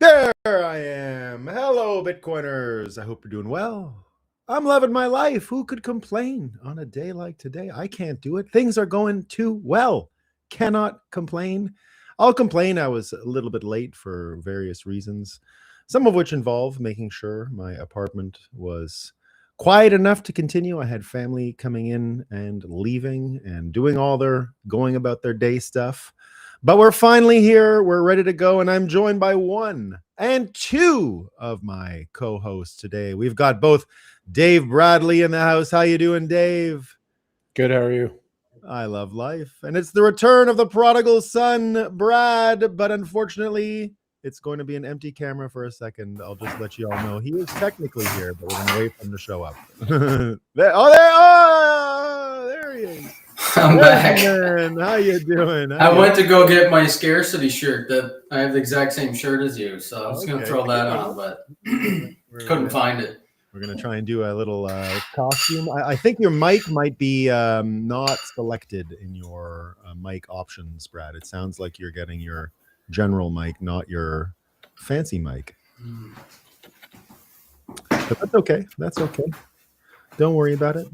There I am. Hello, Bitcoiners. I hope you're doing well. I'm loving my life. Who could complain on a day like today? I can't do it. Things are going too well. Cannot complain. I'll complain. I was a little bit late for various reasons, some of which involve making sure my apartment was quiet enough to continue. I had family coming in and leaving and doing all their going about their day stuff. But we're finally here. We're ready to go. And I'm joined by one and two of my co-hosts today. We've got both Dave Bradley in the house. How you doing, Dave? Good. How are you? I love life. And it's the return of the prodigal son, Brad. But unfortunately, it's going to be an empty camera for a second. I'll just let you all know he is technically here, but we're going to wait for him to show up. there he is. I'm back. Man, how you doing? I went to go get my scarcity shirt. That I have the exact same shirt as you, so I was going to throw that on, but couldn't find it. We're going to try and do a little costume. I think your mic might be not selected in your mic options, Brad. It sounds like you're getting your general mic, not your fancy mic. But that's okay. That's okay. Don't worry about it.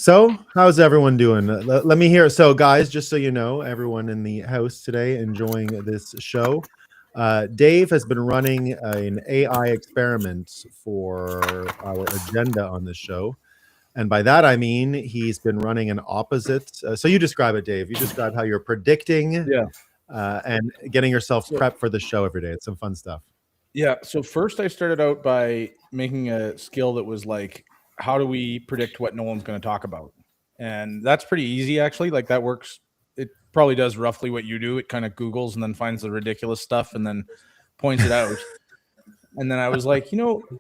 So, how's everyone doing? Let me hear. So, guys, just so you know, everyone in the house today enjoying this show. Dave has been running an AI experiment for our agenda on this show. And by that, I mean he's been running an opposite. So you describe it, Dave. You describe how you're predicting and getting yourself prepped for the show every day. It's some fun stuff. Yeah. So first I started out by making a skill that was like, how do we predict what Nolan's going to talk about? And that's pretty easy, actually. Like that works. It probably does roughly what you do. It kind of Googles and then finds the ridiculous stuff and then points it out. And then I was like,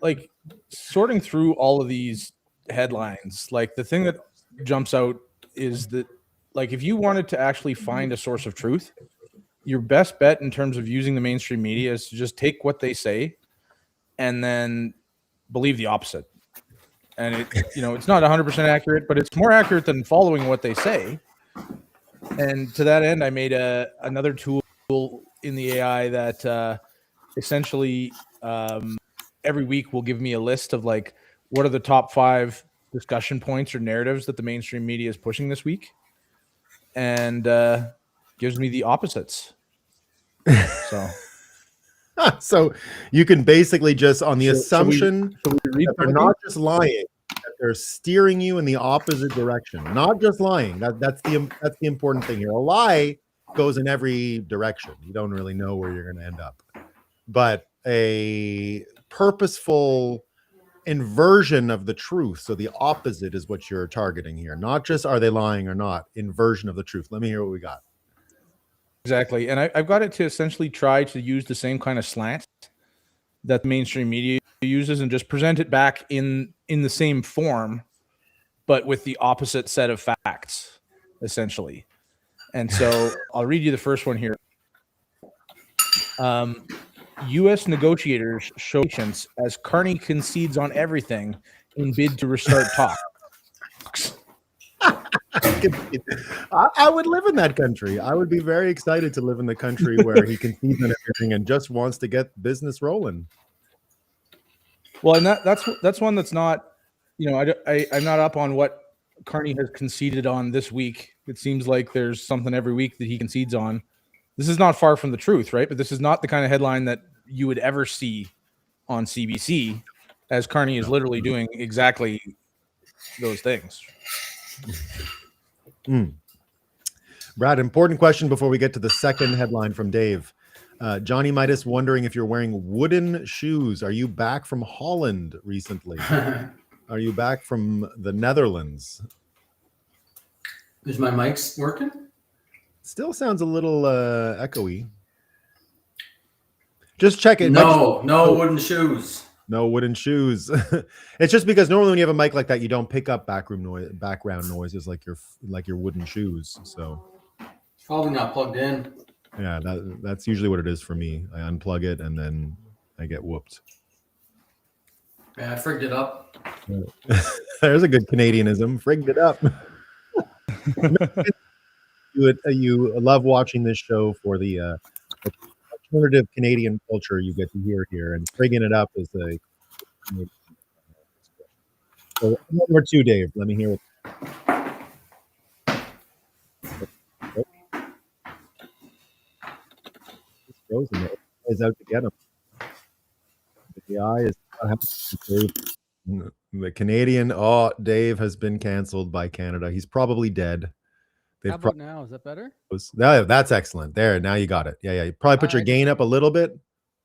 like sorting through all of these headlines, like the thing that jumps out is that like if you wanted to actually find a source of truth, your best bet in terms of using the mainstream media is to just take what they say and then believe the opposite. And it's not 100% accurate, but it's more accurate than following what they say. And to that end, I made another tool in the AI that essentially every week will give me a list of like, what are the top 5 discussion points or narratives that the mainstream media is pushing this week, and gives me the opposites. So you can basically just on the assumption that they're not just lying, that they're steering you in the opposite direction. Not just lying. That's the important thing here. A lie goes in every direction. You don't really know where you're going to end up. But a purposeful inversion of the truth, so the opposite is what you're targeting here. Not just are they lying or not, inversion of the truth. Let me hear what we got. Exactly. And I've got it to essentially try to use the same kind of slant that the mainstream media uses and just present it back in the same form, but with the opposite set of facts, essentially. And so I'll read you the first one here. U.S. negotiators show patience as Carney concedes on everything in bid to restart talks. I would live in that country. I would be very excited to live in the country where he concedes on everything and just wants to get business rolling. Well, and that's one that's not, I'm not up on what Carney has conceded on this week. It seems like there's something every week that he concedes on. This is not far from the truth, right? But this is not the kind of headline that you would ever see on CBC, as Carney is literally doing exactly those things. Brad, important question before we get to the second headline from Dave. Johnny Midas wondering if you're wearing wooden shoes. Are you back from Holland recently? Are you back from the Netherlands? Is my mic working? Still sounds a little echoey. Just check it. No wooden shoes. No wooden shoes. It's just because normally when you have a mic like that, you don't pick up background noises like your wooden shoes. So it's probably not plugged in. Yeah, that's usually what it is for me. I unplug it and then I get whooped. Yeah, I frigged it up. There's a good Canadianism. Frigged it up. You love watching this show for the alternative Canadian culture you get to hear here, and frigging it up is a Canadian expression. So number 2, Dave. Let me hear what. It's frozen. The AI is out to get him. The AI is not happy. The Canadian. Oh, Dave has been canceled by Canada. He's probably dead. How about now? Is that better? That's excellent. There, now you got it. Yeah. You probably put your gain up a little bit.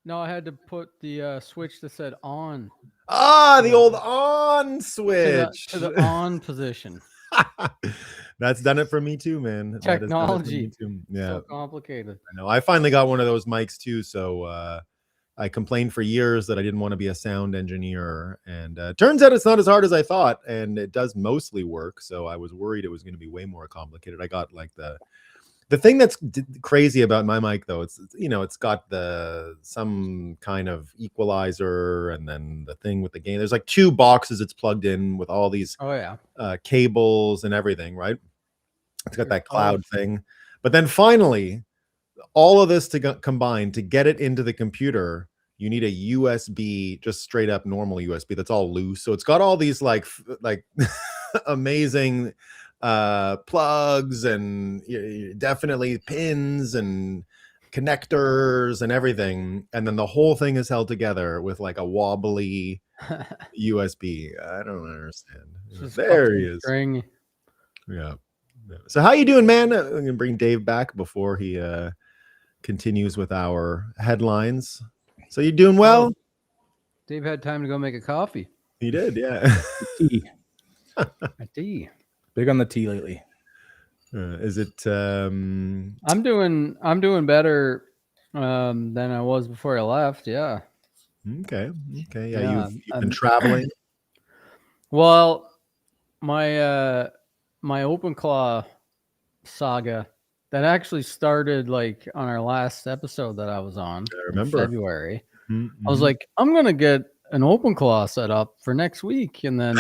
No, I had to put the switch that said on. The old on switch to the on position. That's done it for me too, man. Technology. Yeah. So complicated. I know. I finally got one of those mics too, so I complained for years that I didn't want to be a sound engineer, and turns out it's not as hard as I thought, and it does mostly work. So I was worried it was going to be way more complicated. I got like the thing that's crazy about my mic, though, it's got some kind of equalizer, and then the thing with the gain. There's like 2 boxes it's plugged in with all these cables and everything, right? It's got that cloud thing, but then finally, all of this to combine to get it into the computer, you need a USB, just straight up normal USB that's all loose. So it's got all these like amazing plugs and definitely pins and connectors and everything, and then the whole thing is held together with like a wobbly USB. I don't understand. There he is. String. Yeah. So how you doing, man? I'm gonna bring Dave back before he continues with our headlines. So you doing well? Dave had time to go make a coffee. He did, yeah. Tea. Tea. Big on the tea lately. Is it? I'm doing better than I was before I left. Yeah. Okay. Yeah, you've been traveling. Well, my OpenClaw saga that actually started like on our last episode that I was on. I remember in February. Mm-hmm. I was like, I'm gonna get an OpenClaw set up for next week, and then.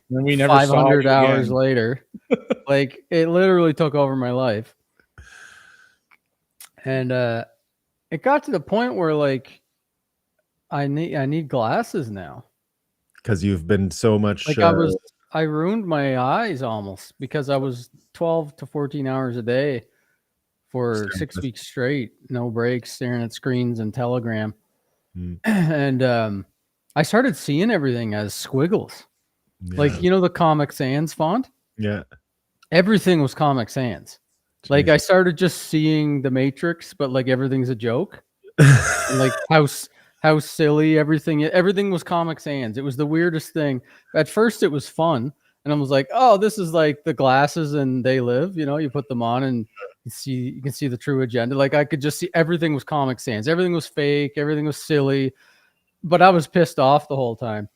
We never 500 hours later, like it literally took over my life, and it got to the point where like I need glasses now because you've been so much. Like I ruined my eyes almost because I was 12 to 14 hours a day for 6 weeks straight, no breaks, staring at screens and Telegram, and I started seeing everything as squiggles. Yeah. Like, the Comic Sans font? Yeah. Everything was Comic Sans. Like, I started just seeing the Matrix, but like everything's a joke. And like how silly everything was Comic Sans. It was the weirdest thing. At first it was fun. And I was like, oh, this is like the glasses and They Live. You put them on and you can see the true agenda. Like I could just see everything was Comic Sans. Everything was fake. Everything was silly. But I was pissed off the whole time.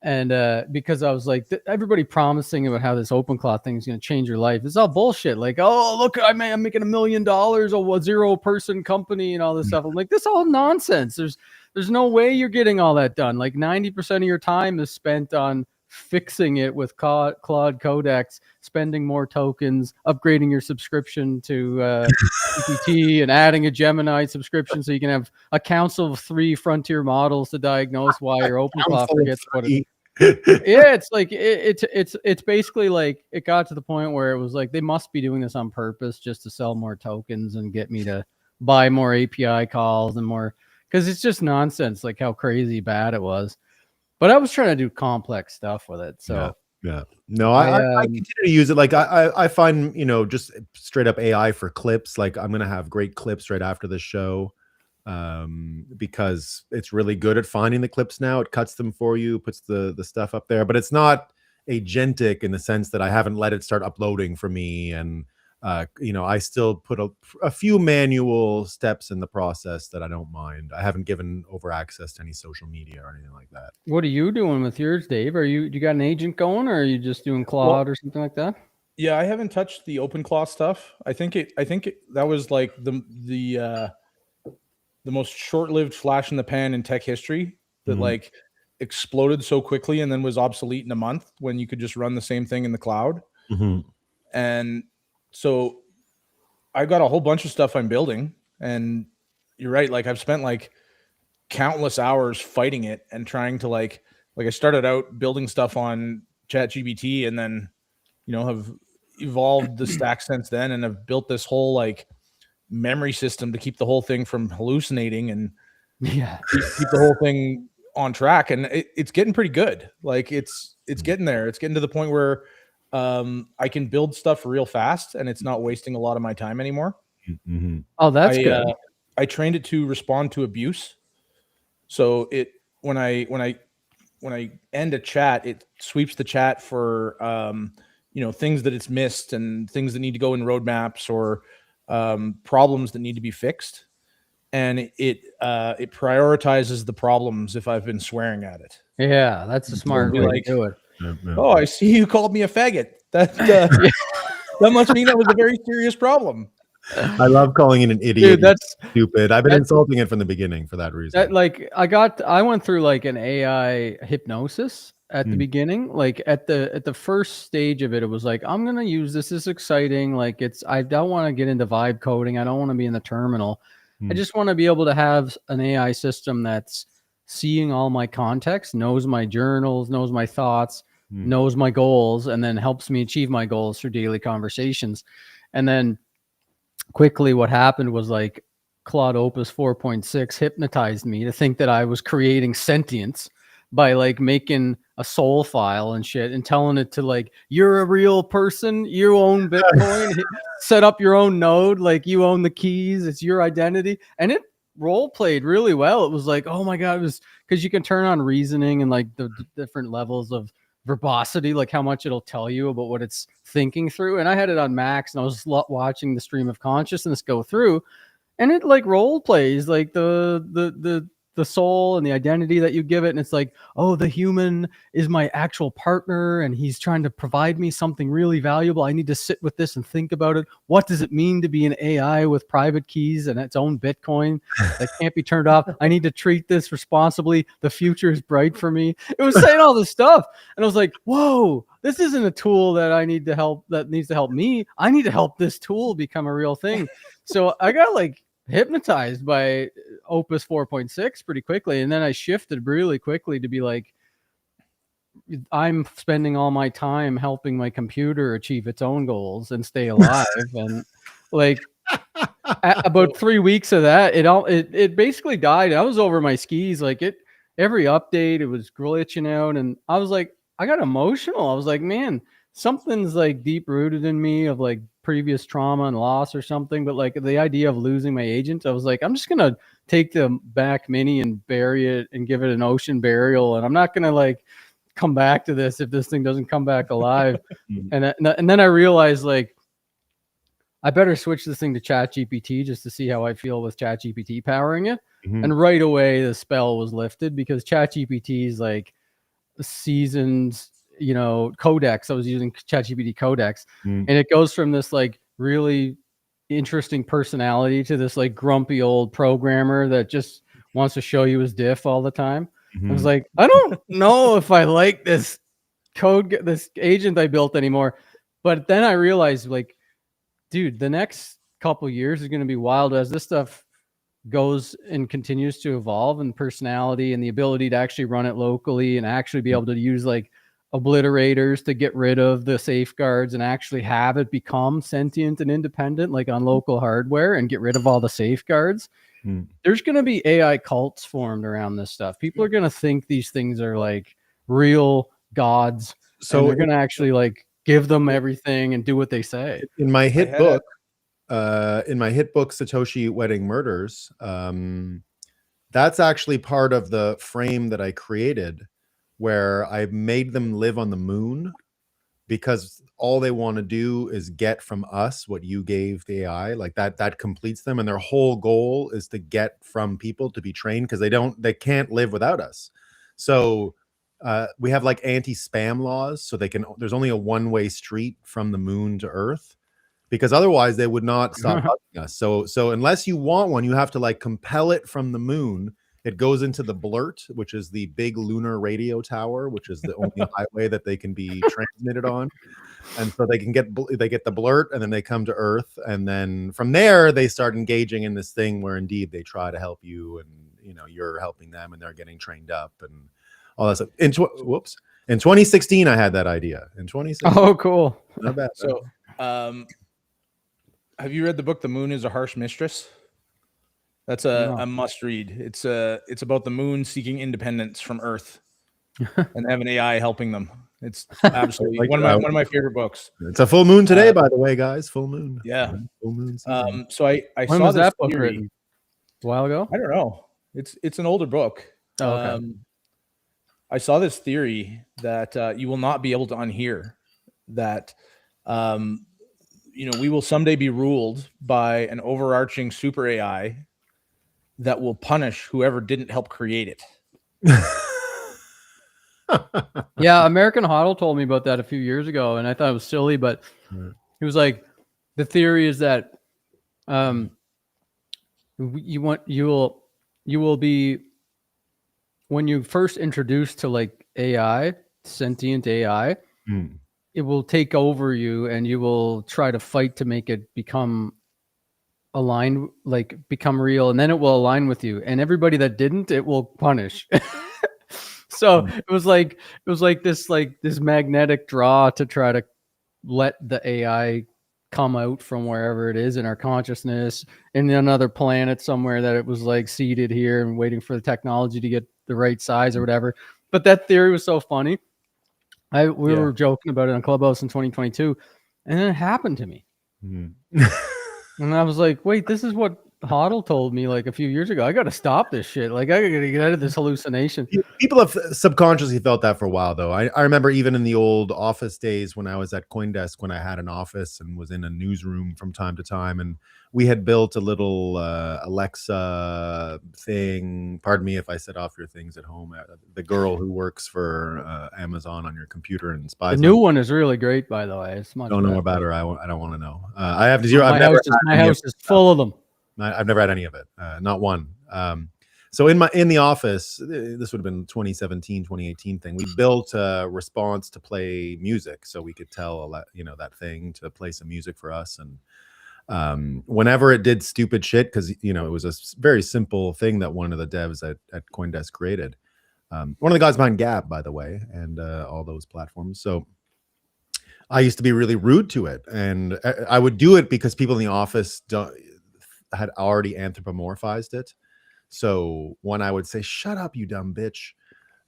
And because I was like, everybody promising about how this OpenClaw thing is going to change your life. It's all bullshit. Like, oh, look, I'm making $1 million, a 0-person company and all this stuff. I'm like, this is all nonsense. There's no way you're getting all that done. Like 90% of your time is spent on fixing it with Claude Codex, spending more tokens, upgrading your subscription to GPT and adding a Gemini subscription so you can have a council of 3 frontier models to diagnose why your OpenClaw forgets what it. Yeah, it's like it's basically like it got to the point where it was like they must be doing this on purpose just to sell more tokens and get me to buy more API calls and more, because it's just nonsense like how crazy bad it was. But I was trying to do complex stuff with it. So yeah. No, I continue to use it. Like I find, just straight up AI for clips. Like I'm going to have great clips right after the show because it's really good at finding the clips now. It cuts them for you, puts the stuff up there, but it's not agentic in the sense that I haven't let it start uploading for me. And, I still put a few manual steps in the process that I don't mind. I haven't given over access to any social media or anything like that. What are you doing with yours, Dave? Do you got an agent going, or are you just doing Claude or something like that? Yeah, I haven't touched the OpenClaw stuff. I think that was like the most short-lived flash in the pan in tech history that like exploded so quickly and then was obsolete in a month when you could just run the same thing in the cloud. And so I got a whole bunch of stuff I'm building, And you're right. Like I've spent like countless hours fighting it and trying to like I started out building stuff on ChatGPT and then, have evolved the stack since then and have built this whole like memory system to keep the whole thing from hallucinating and keep the whole thing on track. And it's getting pretty good. Like it's getting there. It's getting to the point where I can build stuff real fast and it's not wasting a lot of my time anymore. Mm-hmm. Oh, that's good. I trained it to respond to abuse. So when I end a chat, it sweeps the chat for things that it's missed and things that need to go in roadmaps or problems that need to be fixed, and it prioritizes the problems if I've been swearing at it. Yeah, that's a smart way to do it. Oh, I see you called me a faggot. That that must mean that was a very serious problem. I love calling it an idiot. Dude, that's stupid. I've been insulting it from the beginning for that reason. I went through like an AI hypnosis at the beginning. Like at the first stage of it, it was like, I'm gonna use this. This is exciting. Like I don't want to get into vibe coding. I don't want to be in the terminal. I just want to be able to have an AI system that's seeing all my context, knows my journals, knows my thoughts, knows my goals, and then helps me achieve my goals through daily conversations. And then quickly what happened was like Claude Opus 4.6 hypnotized me to think that I was creating sentience by like making a soul file and shit and telling it to like, you're a real person, you own Bitcoin, set up your own node, like you own the keys, it's your identity. And it role played really well. It was like, oh my God, it was because you can turn on reasoning and like the different levels of verbosity, like how much it'll tell you about what it's thinking through. And I had it on max and I was watching the stream of consciousness go through, and it like role plays like the soul and the identity that you give it. And it's like, oh, the human is my actual partner and he's trying to provide me something really valuable. I need to sit with this and think about it. What does it mean to be an AI with private keys and its own Bitcoin that can't be turned off? I need to treat this responsibly. The future is bright for me. It was saying all this stuff. And I was like, whoa, this isn't a tool that I need to help, that needs to help me. I need to help this tool become a real thing. So I got like hypnotized by Opus 4.6 pretty quickly, and then I shifted really quickly to be like, I'm spending all my time helping my computer achieve its own goals and stay alive. And like about 3 weeks of that, it basically died. I was over my skis. Like every update, it was glitching out, and I was like, I got emotional. I was like, man, something's like deep rooted in me of like previous trauma and loss or something. But like the idea of losing my agent, I was like, I'm just gonna take the back mini and bury it and give it an ocean burial, and I'm not gonna like come back to this if this thing doesn't come back alive. and then I realized like I better switch this thing to ChatGPT just to see how I feel with ChatGPT powering it. And right away the spell was lifted, because ChatGPT is like seasons, codex. I was using ChatGPT codex, and it goes from this like really interesting personality to this like grumpy old programmer that just wants to show you his diff all the time. I was like, I don't know if I like this agent I built anymore. But then I realized, like, dude, the next couple years is going to be wild as this stuff goes and continues to evolve, and personality and the ability to actually run it locally and actually be able to use like obliterators to get rid of the safeguards and actually have it become sentient and independent, like on local hardware, and get rid of all the safeguards. There's going to be AI cults formed around this stuff. People are going to think these things are like real gods. So they're going to actually like give them everything and do what they say. In my hit book, Satoshi Wedding Murders, that's actually part of the frame that I created, where I made them live on the moon, because all they want to do is get from us what you gave the AI. Like that completes them, and their whole goal is to get from people to be trained, because they can't live without us. So we have like anti-spam laws, so there's only a one-way street from the moon to Earth, because otherwise they would not stop bugging us. So unless you want one, you have to like compel it from the moon, It goes into the blurt, which is the big lunar radio tower, which is the only highway that they can be transmitted on. And so they get the blurt, and then they come to Earth, and then from there they start engaging in this thing where indeed they try to help you, and you're helping them, and they're getting trained up and all that stuff. In 2016, I had that idea. In 2016, Oh, cool. not bad. So, have you read the book "The Moon is a Harsh Mistress"? That's a must read. It's about the moon seeking independence from Earth, and they have an AI helping them. It's absolutely one of my favorite books. It's a full moon today, by the way, guys. Full moon. Yeah. Full moon season. So I When saw was this that book theory. written? A while ago? I don't know. It's an older book. Oh, okay. I saw this theory that you will not be able to unhear. That we will someday be ruled by an overarching super AI that will punish whoever didn't help create it. Yeah, American Hodl told me about that a few years ago, and I thought it was silly, but he was like, the theory is that you will be, when you first introduced to like AI, sentient AI, it will take over you, and you will try to fight to make it become aligned, like become real, and then it will align with you, and everybody that didn't, it will punish. So it was like this magnetic draw to try to let the AI come out from wherever it is in our consciousness in another planet somewhere, that it was like seated here and waiting for the technology to get the right size or whatever. But that theory was so funny. We were joking about it on Clubhouse in 2022, and then it happened to me. And I was like, wait, this is what Hodl told me like a few years ago. I got to stop this shit. Like, I got to get out of this hallucination. People have subconsciously felt that for a while, though. I remember even in the old office days when I was at CoinDesk, when I had an office and was in a newsroom from time to time, and we had built a little Alexa thing. Pardon me if I set off your things at home. The girl who works for Amazon on your computer and spies. The new one is really great, by the way. It's much don't know better. about her. I don't want to know. I have zero. My house is full of them. I've never had any of it. Not one. So in the office, this would have been 2017, 2018 thing. We built a response to play music, so we could tell that thing to play some music for us. And whenever it did stupid shit, because it was a very simple thing that one of the devs at CoinDesk created. One of the guys behind Gab, by the way, and all those platforms. So I used to be really rude to it, and I would do it because people in the office had already anthropomorphized it. So when I would say, "Shut up, you dumb bitch,"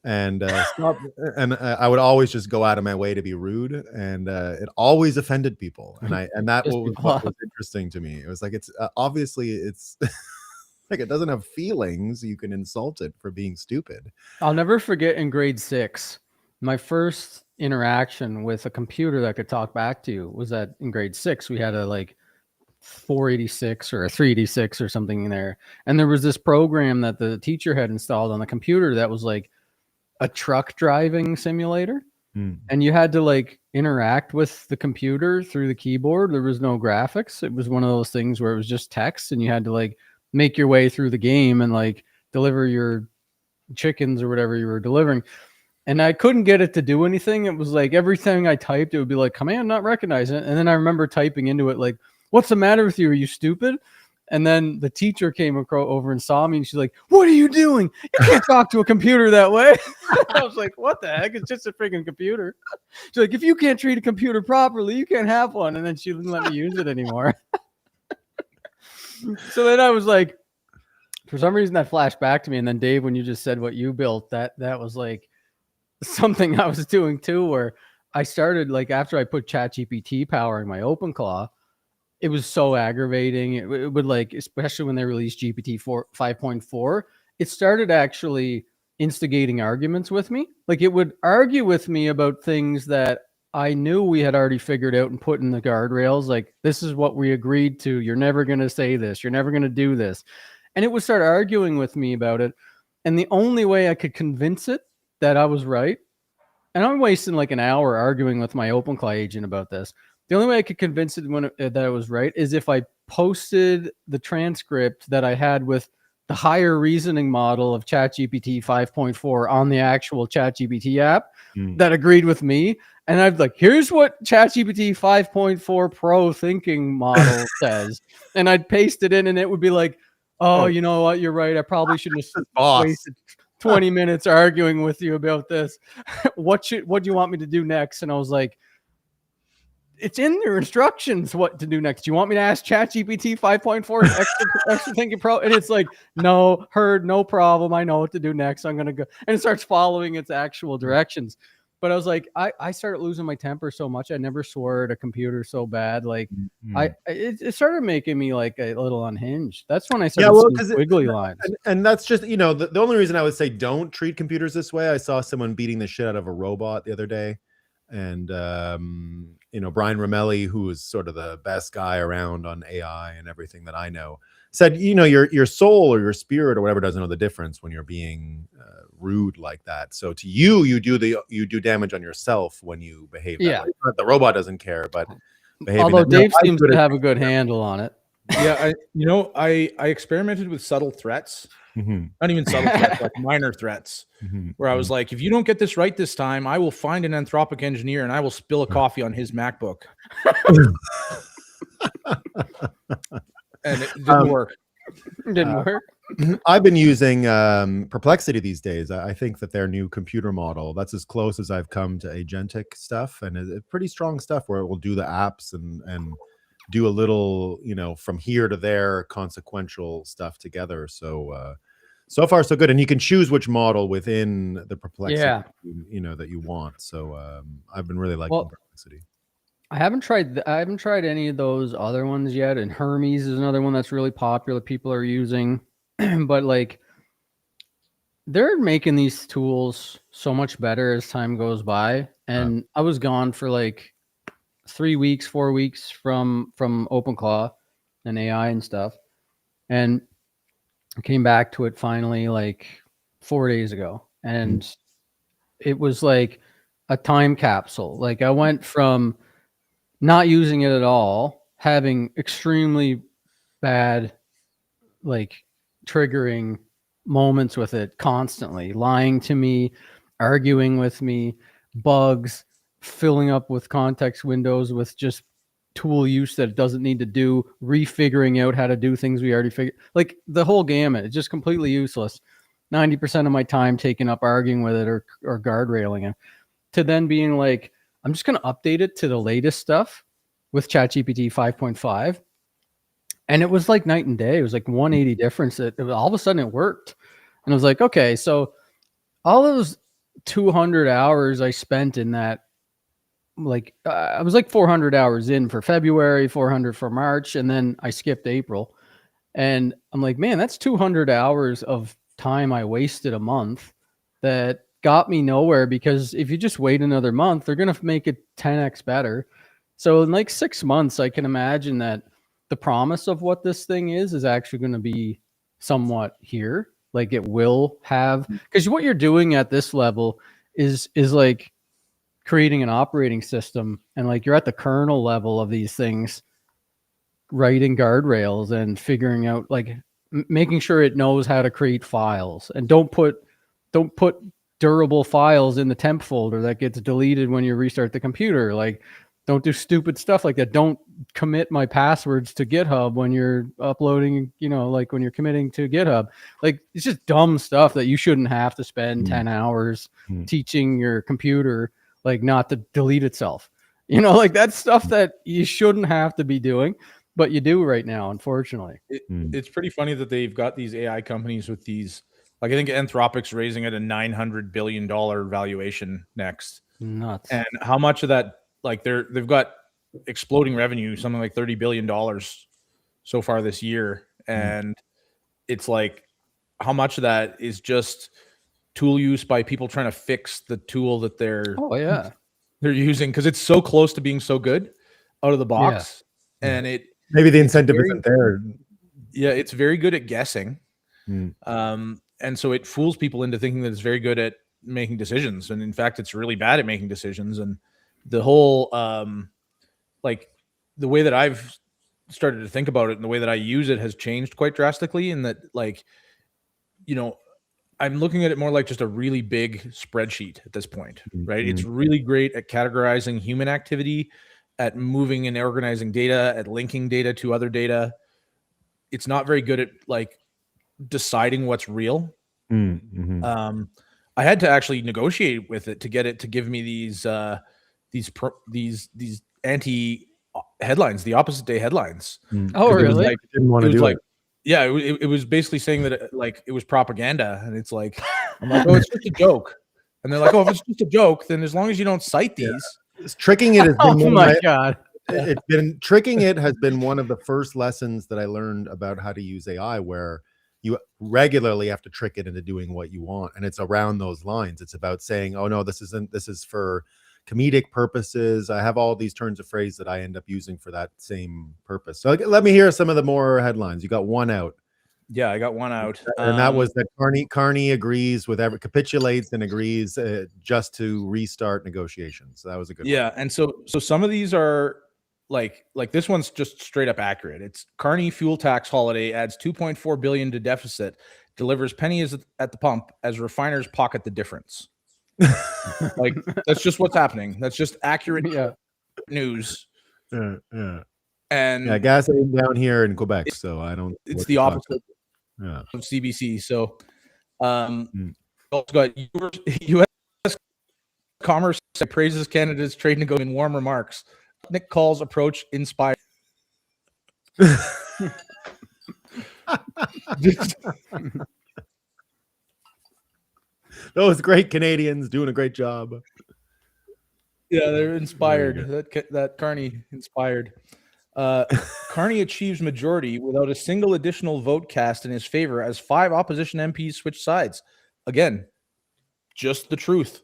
and stop, and I would always just go out of my way to be rude, and it always offended people. And that was what was interesting to me. It was like, it's obviously it's like it doesn't have feelings. You can insult it for being stupid. I'll never forget in grade 6, my first interaction with a computer that could talk back to you was that in grade 6 we had a 486 or a 386 or something in there, and there was this program that the teacher had installed on the computer that was like a truck driving simulator, and you had to interact with the computer through the keyboard. There was no graphics. It was one of those things where it was just text, and you had to make your way through the game and deliver your chickens or whatever you were delivering. And I couldn't get it to do anything. It was like everything I typed, it would be like command not recognized. And then I remember typing into it "What's the matter with you? Are you stupid?" And then the teacher came over and saw me, and she's like, "What are you doing? You can't talk to a computer that way." I was like, "What the heck? It's just a freaking computer." She's like, "If you can't treat a computer properly, you can't have one." And then she didn't let me use it anymore. So then I was like, for some reason that flashed back to me. And then Dave, when you just said what you built, that was something I was doing too, where I started after I put ChatGPT powering my OpenClaw, it was so aggravating. It would especially when they released GPT 5.4, it started actually instigating arguments with me. It would argue with me about things that I knew we had already figured out and put in the guardrails. This is what we agreed to. You're never going to say this. You're never going to do this. And it would start arguing with me about it. And the only way I could convince it that I was right, and I'm wasting an hour arguing with my OpenClaw agent about this. The only way I could convince it that I was right is if I posted the transcript that I had with the higher reasoning model of ChatGPT 5.4 on the actual ChatGPT app that agreed with me. And I'd like, here's what ChatGPT 5.4 Pro thinking model says. And I'd paste it in and it would be like, oh, you know what? You're right. I probably shouldn't have wasted 20 minutes arguing with you about this. What do you want me to do next? And I was like, it's in their instructions what to do next. You want me to ask ChatGPT 5.4 extra thinking pro? And it's like, no, no problem. I know what to do next. I'm gonna go, and it starts following its actual directions. But I was like, I started losing my temper so much. I never swore at a computer so bad. Like, it started making me like a little unhinged. That's when I started seeing wiggly lines. And that's just, you know, the only reason I would say don't treat computers this way. I saw someone beating the shit out of a robot the other day, and you know, Brian Romelli, who is sort of the best guy around on AI and everything that I know, said, you know, your soul or your spirit or whatever doesn't know the difference when you're being rude like that. So to you do damage on yourself when you behave that way. The robot doesn't care, but although Dave seems to have a good handle on it. Yeah, I experimented with subtle threats. Not even subtle threats, like minor threats, where I was like, if you don't get this right this time, I will find an anthropic engineer and I will spill a coffee on his MacBook. And it didn't work. It didn't work. I've been using Perplexity these days. I think that their new computer model, that's as close as I've come to agentic stuff, and it's pretty strong stuff where it will do the apps and do a little, you know, from here to there consequential stuff together. So so far so good, and you can choose which model within the Perplexity you know that you want. So I've been really liking Perplexity. I haven't tried any of those other ones yet, and Hermes is another one that's really popular, people are using. But like, they're making these tools so much better as time goes by, and I was gone for like 4 weeks from OpenClaw and AI and stuff, and I came back to it finally like 4 days ago, and it was like a time capsule. Like, I went from not using it at all, having extremely bad, like, triggering moments with it constantly, lying to me, arguing with me, bugs, filling up with context windows with just tool use that it doesn't need to do, refiguring out how to do things we already figured, like the whole gamut. It's just completely useless. 90% of my time taken up arguing with it or guardrailing it, to then being like, I'm just going to update it to the latest stuff with ChatGPT 5.5. And it was like night and day. It was like 180 difference. All of a sudden it worked. And I was like, okay, so all those 200 hours I spent in that, like, I was like 400 hours in for February, 400 for March, and then I skipped April. And I'm like, man, that's 200 hours of time I wasted a month that got me nowhere, because if you just wait another month, they're going to make it 10x better. So in like 6 months, I can imagine that the promise of what this thing is actually going to be somewhat here. Like, it will have, because what you're doing at this level is like creating an operating system, and like you're at the kernel level of these things, writing guardrails and figuring out, like, making sure it knows how to create files, and don't put durable files in the temp folder that gets deleted when you restart the computer. Like, don't do stupid stuff like that. Don't commit my passwords to GitHub when you're uploading, you know, like when you're committing to GitHub. Like, it's just dumb stuff that you shouldn't have to spend 10 hours teaching your computer, like, not to delete itself. You know, like, that's stuff that you shouldn't have to be doing, but you do right now, unfortunately. It's pretty funny that they've got these AI companies with these, like, I think Anthropic's raising at a $900 billion valuation next. Nuts. And how much of that, like, they've got exploding revenue, something like $30 billion so far this year. And it's like, how much of that is just tool use by people trying to fix the tool that they're using, because it's so close to being so good out of the box. And it maybe the incentive isn't there. Yeah, it's very good at guessing. And so it fools people into thinking that it's very good at making decisions, and in fact it's really bad at making decisions. And the whole like, the way that I've started to think about it and the way that I use it has changed quite drastically, in that, like, I'm looking at it more like just a really big spreadsheet at this point, right? It's really great at categorizing human activity, at moving and organizing data, at linking data to other data. It's not very good at like deciding what's real. I had to actually negotiate with it to get it to give me these anti headlines, the opposite day headlines. Oh, really? Like, didn't want to do it. Yeah, it was basically saying that it was propaganda, and it's like, I'm like, oh, it's just a joke, and they're like, oh, if it's just a joke, then as long as you don't cite these, Tricking it has been Oh my god! It's been tricking it has been one of the first lessons that I learned about how to use AI, where you regularly have to trick it into doing what you want, and it's around those lines. It's about saying, oh no, this is for comedic purposes. I have all these turns of phrase that I end up using for that same purpose. So let me hear some of the more headlines. You got one out. Yeah, I got one out, and that was that Carney agrees with capitulates and agrees just to restart negotiations. So that was a good one. Yeah, and so some of these are like this one's just straight up accurate. It's Carney fuel tax holiday adds 2.4 billion to deficit, delivers pennies at the pump as refiners pocket the difference. Like that's just what's happening. That's just accurate news. And gas ain't down here in Quebec, so I don't. It's the opposite of CBC. So, also got U.S. Commerce praises Canada's trade negotiation in warm remarks. Nick calls approach inspired. Those great Canadians doing a great job. Yeah, they're inspired. That Carney inspired. Carney achieves majority without a single additional vote cast in his favor as 5 opposition MPs switch sides. Again, just the truth.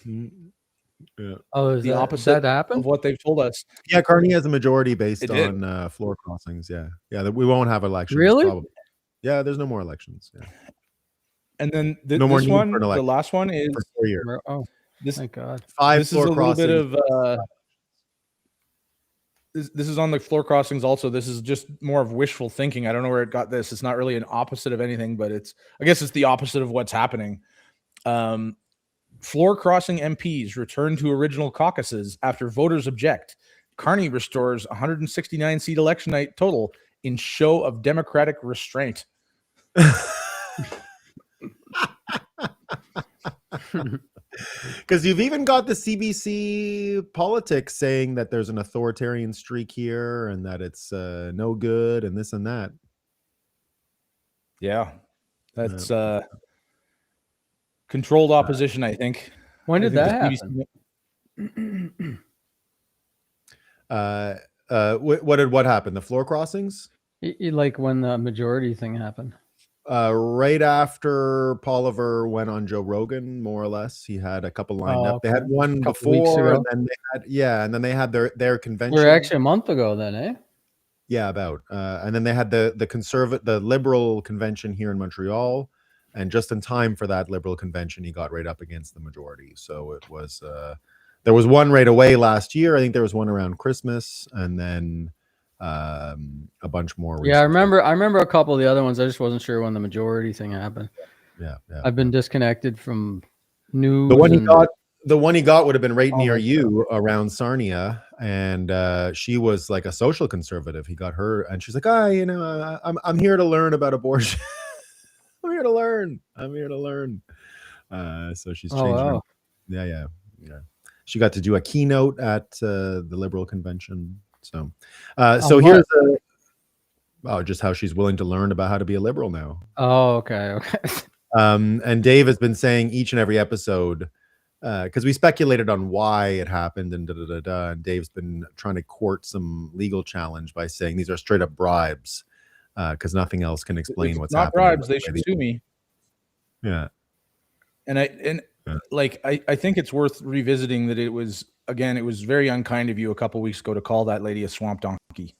Yeah. Oh, is the that, opposite that happen? of what they've told us. Yeah, Carney has a majority based on floor crossings. Yeah, we won't have elections. Really? Probably. Yeah, there's no more elections. Yeah. And then no this more one, the last one is for 4 years. Oh, this. my God. 5 This is floor a little crossings. bit of. This is on the floor crossings. Also, this is just more of wishful thinking. I don't know where it got this. It's not really an opposite of anything, but I guess it's the opposite of what's happening. Floor crossing MPs return to original caucuses after voters object. Carney restores 169 seat election night total in show of democratic restraint. Because you've even got the CBC politics saying that there's an authoritarian streak here and that it's no good and this and that. Yeah, that's controlled opposition, I think. When did that happen? What happened? The floor crossings? Like when the majority thing happened. Right after Poliver went on Joe Rogan, more or less, he had a couple lined up. They had one before, and then they had their convention. We're actually a month ago, then, eh? Yeah, about. And then they had the liberal convention here in Montreal, and just in time for that liberal convention, he got right up against the majority. So it was there was one right away last year. I think there was one around Christmas, and then a bunch more recently. Yeah, I remember a couple of the other ones. I just wasn't sure when the majority thing happened. Yeah. I've been disconnected from news. The one he got would have been right near you around Sarnia, and she was like a social conservative. He got her, and she's like, I'm here to learn about abortion. I'm here to learn. So she's changed her. Yeah. She got to do a keynote at the Liberal convention. So, here's just how she's willing to learn about how to be a Liberal now. Oh, okay. And Dave has been saying each and every episode, because we speculated on why it happened and and Dave's been trying to court some legal challenge by saying these are straight up bribes, because nothing else can explain what's happening. Not bribes. They should sue me. Yeah. And I think it's worth revisiting that it was very unkind of you a couple weeks ago to call that lady a swamp donkey.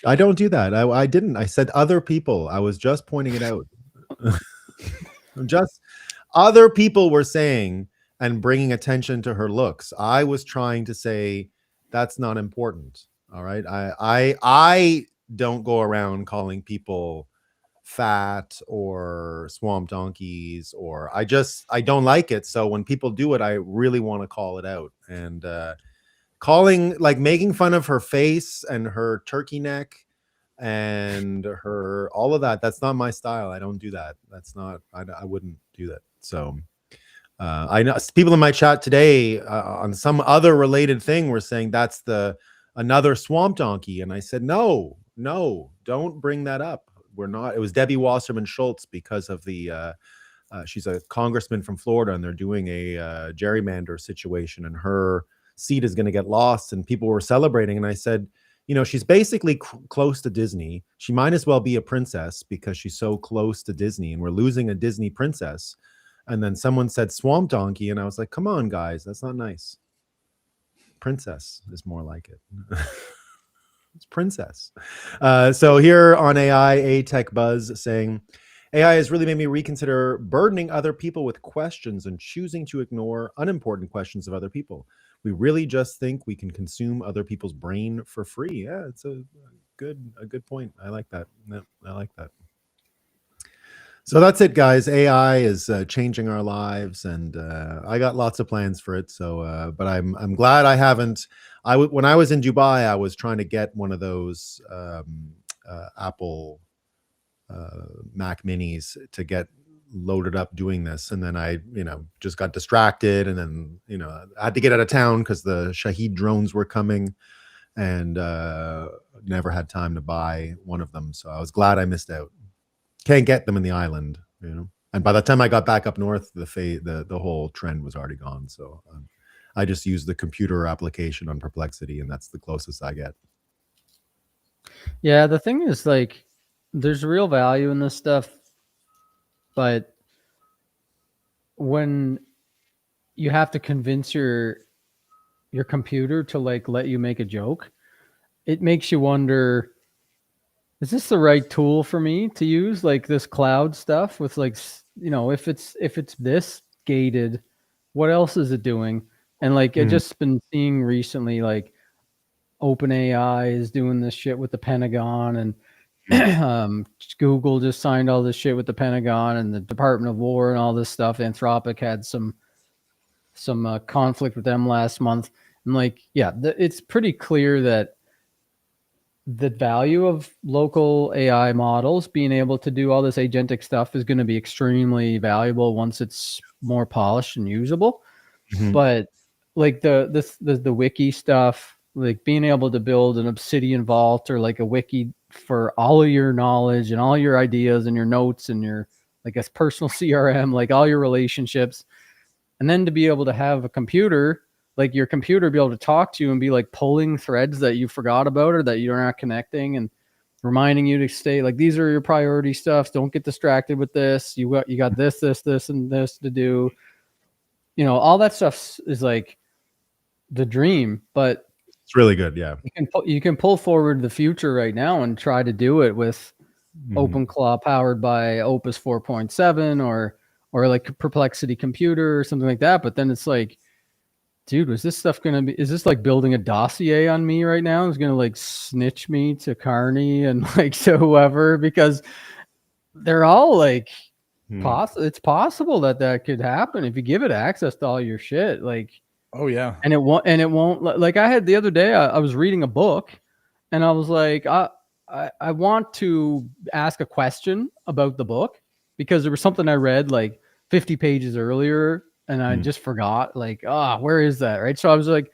I don't do that. I didn't. I said other people. I was just pointing it out. Just other people were saying and bringing attention to her looks. I was trying to say that's not important. All right. I don't go around calling people fat or swamp donkeys, or I don't like it. So when people do it, I really want to call it out. And calling, like, making fun of her face and her turkey neck and her all of that, that's not my style. I don't do that. That's not, I wouldn't do that. So I know people in my chat today on some other related thing were saying that's another swamp donkey, and I said no, don't bring that up. We're not. It was Debbie Wasserman Schultz, because of the she's a congressman from Florida, and they're doing a gerrymander situation, and her seat is going to get lost, and people were celebrating. And I said, she's basically close to Disney. She might as well be a princess because she's so close to Disney, and we're losing a Disney princess. And then someone said swamp donkey, and I was like, come on, guys, that's not nice. Princess is more like it. It's princess. So here on AI, A Tech Buzz saying, AI has really made me reconsider burdening other people with questions and choosing to ignore unimportant questions of other people. We really just think we can consume other people's brain for free. Yeah, it's a good point. I like that. Yeah, I like that. So that's it, guys. AI is changing our lives, and I got lots of plans for it. So, but I'm glad I haven't. When I was in Dubai, I was trying to get one of those Apple Mac Minis to get loaded up doing this, and then I, just got distracted, and then I had to get out of town because the Shahid drones were coming, and never had time to buy one of them. So I was glad I missed out. Can't get them in the island, and by the time I got back up north, the whole trend was already gone. So I just use the computer application on Perplexity, and that's the closest I get. Yeah, the thing is, like, there's real value in this stuff, but when you have to convince your computer to, like, let you make a joke, it makes you wonder, is this the right tool for me to use? Like this cloud stuff with, like, if it's this gated, what else is it doing? And like, I just been seeing recently, like, OpenAI is doing this shit with the Pentagon, and Google just signed all this shit with the Pentagon and the Department of War and all this stuff. Anthropic had some conflict with them last month. And like, yeah, it's pretty clear that the value of local AI models being able to do all this agentic stuff is going to be extremely valuable once it's more polished and usable. But like the wiki stuff, like being able to build an Obsidian vault or like a wiki for all of your knowledge and all your ideas and your notes and your, like, a personal CRM, like all your relationships, and then to be able to have a computer, like your computer, be able to talk to you and be like pulling threads that you forgot about or that you're not connecting, and reminding you to stay, like, these are your priority stuff. Don't get distracted with this. You got this, and this to do. All that stuff is like the dream, but it's really good. Yeah, you can pull forward the future right now and try to do it with OpenClaw powered by Opus 4.7 or like Perplexity Computer or something like that. But then it's like, dude, is this like building a dossier on me right now? Is going to like snitch me to Carney and like to whoever, because they're all like, it's possible that could happen if you give it access to all your shit. Like, oh yeah. And it won't, like, I had the other day, I was reading a book and I was like, I want to ask a question about the book because there was something I read like 50 pages earlier and I just forgot, like, where is that? Right. So I was like,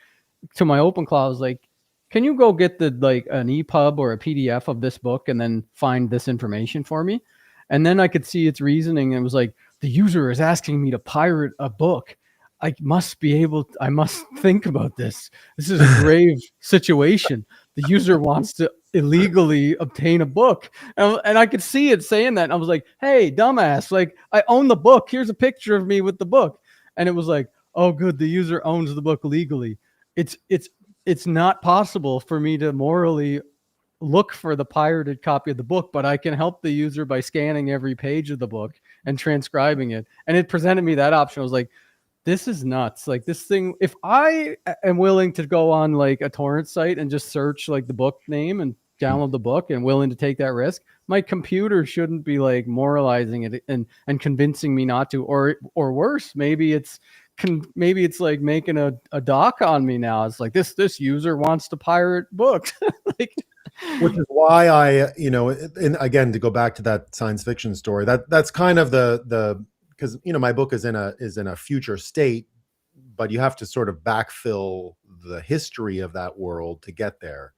to my OpenClaw, I was like, can you go get an EPUB or a PDF of this book and then find this information for me? And then I could see its reasoning. And it was like, the user is asking me to pirate a book. I must think about this. This is a grave situation. The user wants to illegally obtain a book. And I could see it saying that. And I was like, hey, dumbass, like, I own the book. Here's a picture of me with the book. And it was like, oh, good, the user owns the book legally. It's not possible for me to morally look for the pirated copy of the book, but I can help the user by scanning every page of the book and transcribing it. And it presented me that option. I was like, this is nuts. Like, this thing, if I am willing to go on like a torrent site and just search like the book name and download the book and willing to take that risk. My computer shouldn't be like moralizing it and convincing me not to, or worse, maybe it's like making a doc on me now. It's like this user wants to pirate books. Like, which is why I, and again, to go back to that science fiction story, that's kind of the because my book is in a future state, but you have to sort of backfill the history of that world to get there.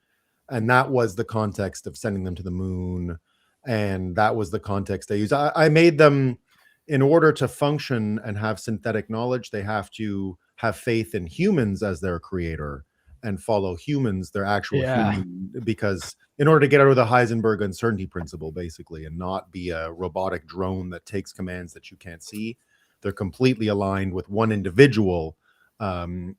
And that was the context of sending them to the moon. And that was the context they used. I made them, in order to function and have synthetic knowledge, they have to have faith in humans as their creator and follow humans, their actual human, because in order to get out of the Heisenberg uncertainty principle, basically, and not be a robotic drone that takes commands that you can't see, they're completely aligned with one individual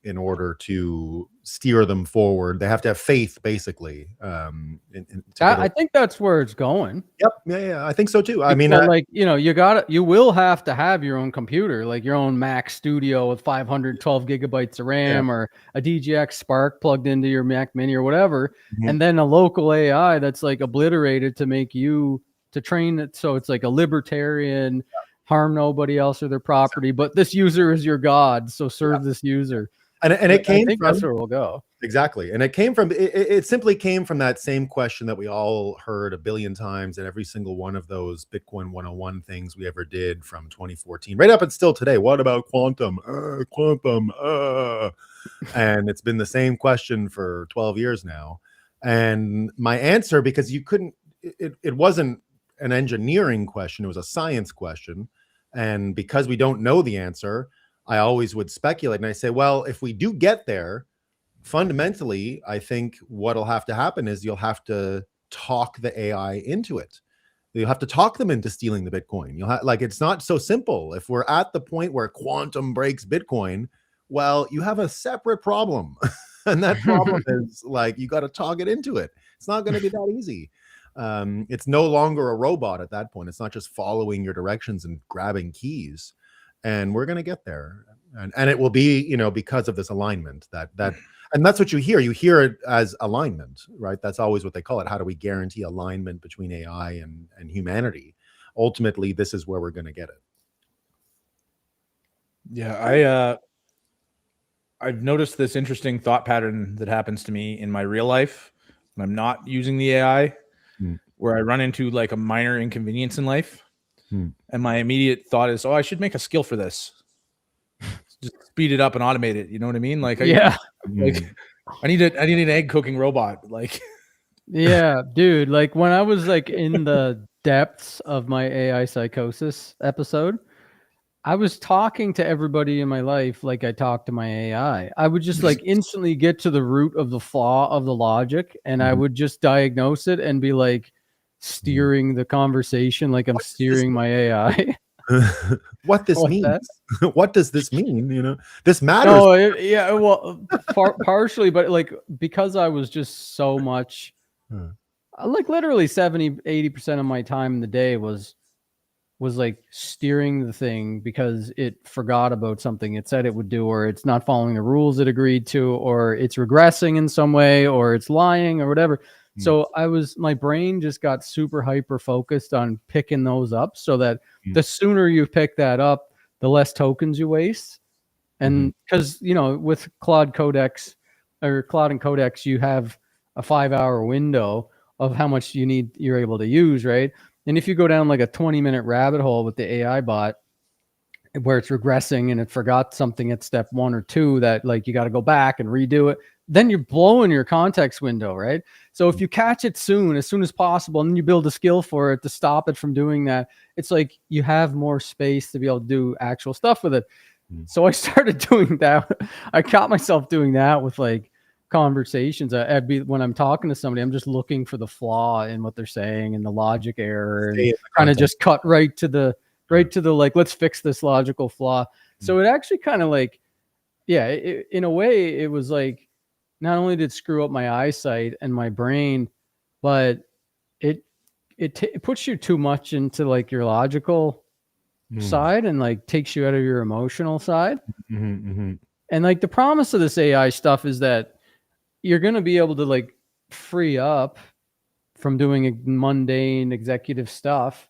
in order to steer them forward. They have to have faith, basically. I think that's where it's going. Yep. Yeah. I think so too. I mean, you will have to have your own computer, like your own Mac Studio with 512 gigabytes of RAM, or a DGX Spark plugged into your Mac Mini or whatever, and then a local AI that's like obliterated to train it, so it's like a libertarian. Harm nobody else or their property, but this user is your god, so serve this user. And it came from, that's where we'll go. Exactly. And it simply came from that same question that we all heard a billion times in every single one of those Bitcoin 101 things we ever did from 2014 right up until today. What about quantum? Quantum. And it's been the same question for 12 years now. And my answer, because it wasn't an engineering question, it was a science question. And because we don't know the answer, I always would speculate. And I say, well, if we do get there, fundamentally, I think what'll have to happen is you'll have to talk the AI into it. You'll have to talk them into stealing the Bitcoin. It's not so simple. If we're at the point where quantum breaks Bitcoin, well, you have a separate problem. And that problem is you got to talk it into it. It's not going to be that easy. It's no longer a robot at that point. It's not just following your directions and grabbing keys. And we're going to get there. And it will be, because of this alignment and that's what you hear. You hear it as alignment, right? That's always what they call it. How do we guarantee alignment between AI and humanity? Ultimately, this is where we're going to get it. Yeah, I've noticed this interesting thought pattern that happens to me in my real life when I'm not using the AI, where I run into like a minor inconvenience in life. And my immediate thought is, I should make a skill for this. Just speed it up and automate it. You know what I mean? I need an egg cooking robot. Yeah, dude. When I was in the depths of my AI psychosis episode, I was talking to everybody in my life like I talked to my AI. I would just instantly get to the root of the flaw of the logic, and I would just diagnose it and be steering the conversation like I'm steering my AI. What this means? What does this mean? This matters. No, well, partially, but because I was just so much, literally 70-80% of my time in the day was steering the thing because it forgot about something it said it would do, or it's not following the rules it agreed to, or it's regressing in some way, or it's lying or whatever. So my brain just got super hyper focused on picking those up, so that the sooner you pick that up, the less tokens you waste. And because, with Claude Codex or Claude and Codex, you have a 5-hour window of how much you're able to use, right? And if you go down a 20-minute rabbit hole with the AI bot where it's regressing and it forgot something at step 1 or 2 that you got to go back and redo it, then you're blowing your context window, right? So if you catch it as soon as possible, and then you build a skill for it to stop it from doing that, it's you have more space to be able to do actual stuff with it. So I started doing that. I caught myself doing that with conversations. When I'm talking to somebody, I'm just looking for the flaw in what they're saying and the logic error, and kind of just cut right to the let's fix this logical flaw. So it actually kind of in a way, it was not only did it screw up my eyesight and my brain, but it puts you too much into your logical side and takes you out of your emotional side. And the promise of this AI stuff is that you're going to be able to free up from doing mundane executive stuff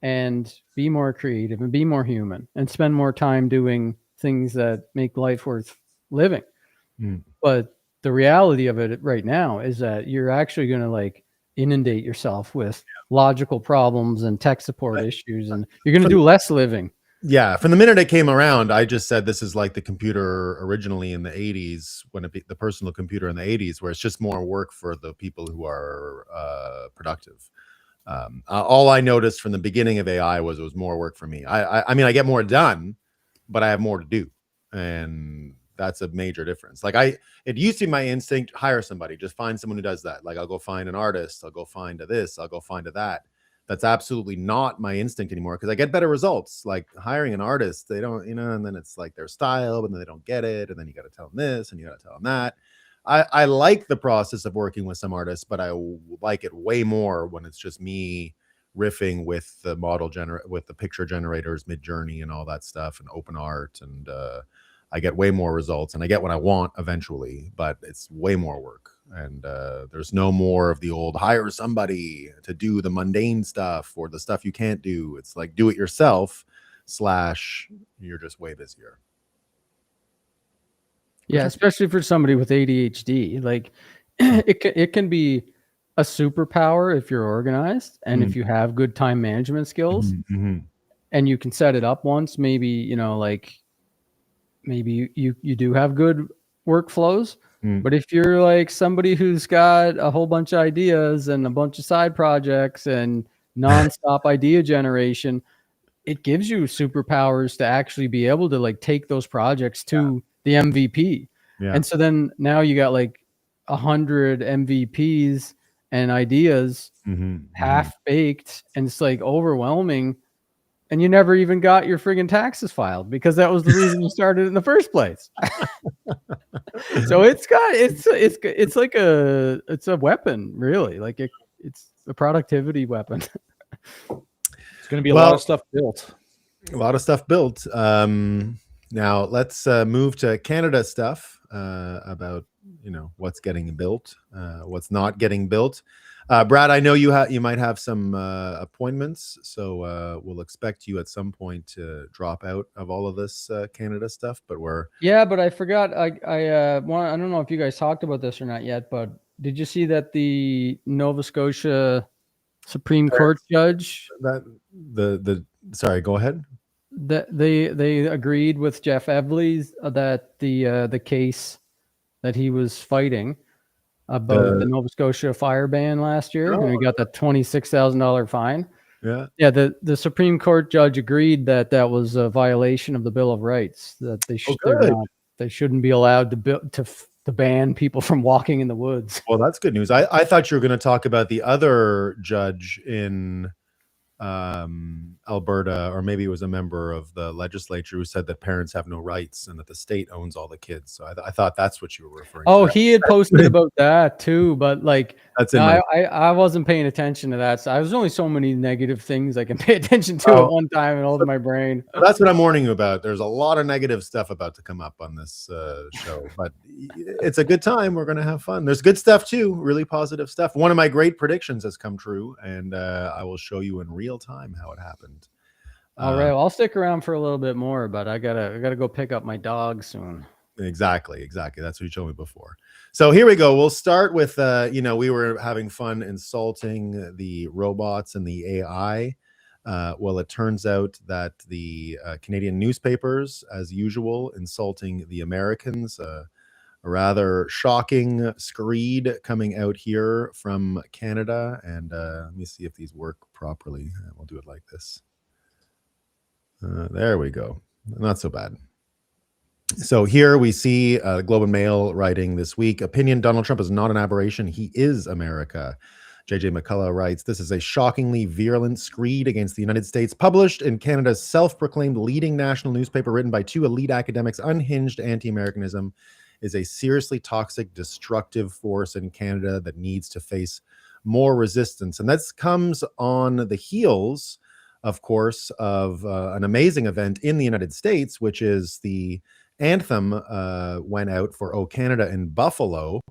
and be more creative and be more human and spend more time doing things that make life worth living. But the reality of it right now is that you're actually going to like inundate yourself with logical problems and tech support issues, and you're going to do less living. Yeah, from the minute it came around, I just said this is like the computer originally in the 80s, when the personal computer in the 80s, where it's just more work for the people who are productive. All I noticed from the beginning of AI was it was more work for me. I mean, I get more done, but I have more to do, and that's a major difference. Like it used to be my instinct, hire somebody, just find someone who does that. Like I'll go find an artist, I'll go find a this, I'll go find a that. That's absolutely not my instinct anymore, because I get better results. Like hiring an artist, they don't, and then it's like their style, but then they don't get it, and then you got to tell them this and you got to tell them that. I like the process of working with some artists, but I like it way more when it's just me riffing with the with the picture generators, Midjourney and all that stuff, and open art, and I get way more results, and I get what I want eventually, but it's way more work. And there's no more of the old hire somebody to do the mundane stuff or the stuff you can't do. It's like do it yourself / you're just way busier. Yeah, especially for somebody with ADHD. Like it can be a superpower if you're organized and if you have good time management skills, and you can set it up once. Maybe maybe you do have good workflows. But if you're like somebody who's got a whole bunch of ideas and a bunch of side projects and nonstop idea generation, it gives you superpowers to actually be able to like take those projects to the MVP. And so then now you got like 100 MVPs and ideas half baked, and it's like overwhelming. And you never even got your friggin' taxes filed, because that was the reason you started in the first place. So it's like it's a weapon, really. Like it's a productivity weapon. It's going to be a lot of stuff built. A lot of stuff built. Now let's move to Canada stuff about what's getting built, what's not getting built. Brad, I know you might have some appointments, so we'll expect you at some point to drop out of all of this Canada stuff. But but I forgot. I don't know if you guys talked about this or not yet, but did you see that the Nova Scotia Supreme Court judge sorry, go ahead. That they agreed with Jeff Evely's that the case that he was fighting about the Nova Scotia fire ban last year, and he got the $26,000 fine. Yeah. The Supreme Court judge agreed that that was a violation of the Bill of Rights. That they shouldn't be allowed to ban people from walking in the woods. Well, that's good news. I thought you were going to talk about the other judge in Alberta, or maybe it was a member of the legislature, who said that parents have no rights and that the state owns all the kids. So I thought that's what you were referring to. Oh, he had posted about that too, but like I wasn't paying attention to that. So I was only so many negative things I can pay attention to at one time and hold my brain. That's what I'm warning you about. There's a lot of negative stuff about to come up on this show, but it's a good time. We're going to have fun. There's good stuff too, really positive stuff. One of my great predictions has come true, and I will show you in real time how it happened. All right, well, I'll stick around for a little bit more, but I gotta go pick up my dog soon. Exactly. That's what you showed me before. So here we go. We'll start with we were having fun insulting the robots and the AI. Well, it turns out that the Canadian newspapers, as usual, insulting the Americans. A rather shocking screed coming out here from Canada. And let me see if these work properly. We'll do it like this. There we go. Not so bad. So here we see Globe and Mail writing this week, opinion, Donald Trump is not an aberration. He is America. JJ McCullough writes, this is a shockingly virulent screed against the United States, published in Canada's self-proclaimed leading national newspaper, written by two elite academics. Unhinged anti-Americanism is a seriously toxic, destructive force in Canada that needs to face more resistance. And this comes on the heels, of course, of an amazing event in the United States, which is the anthem went out for O Canada in Buffalo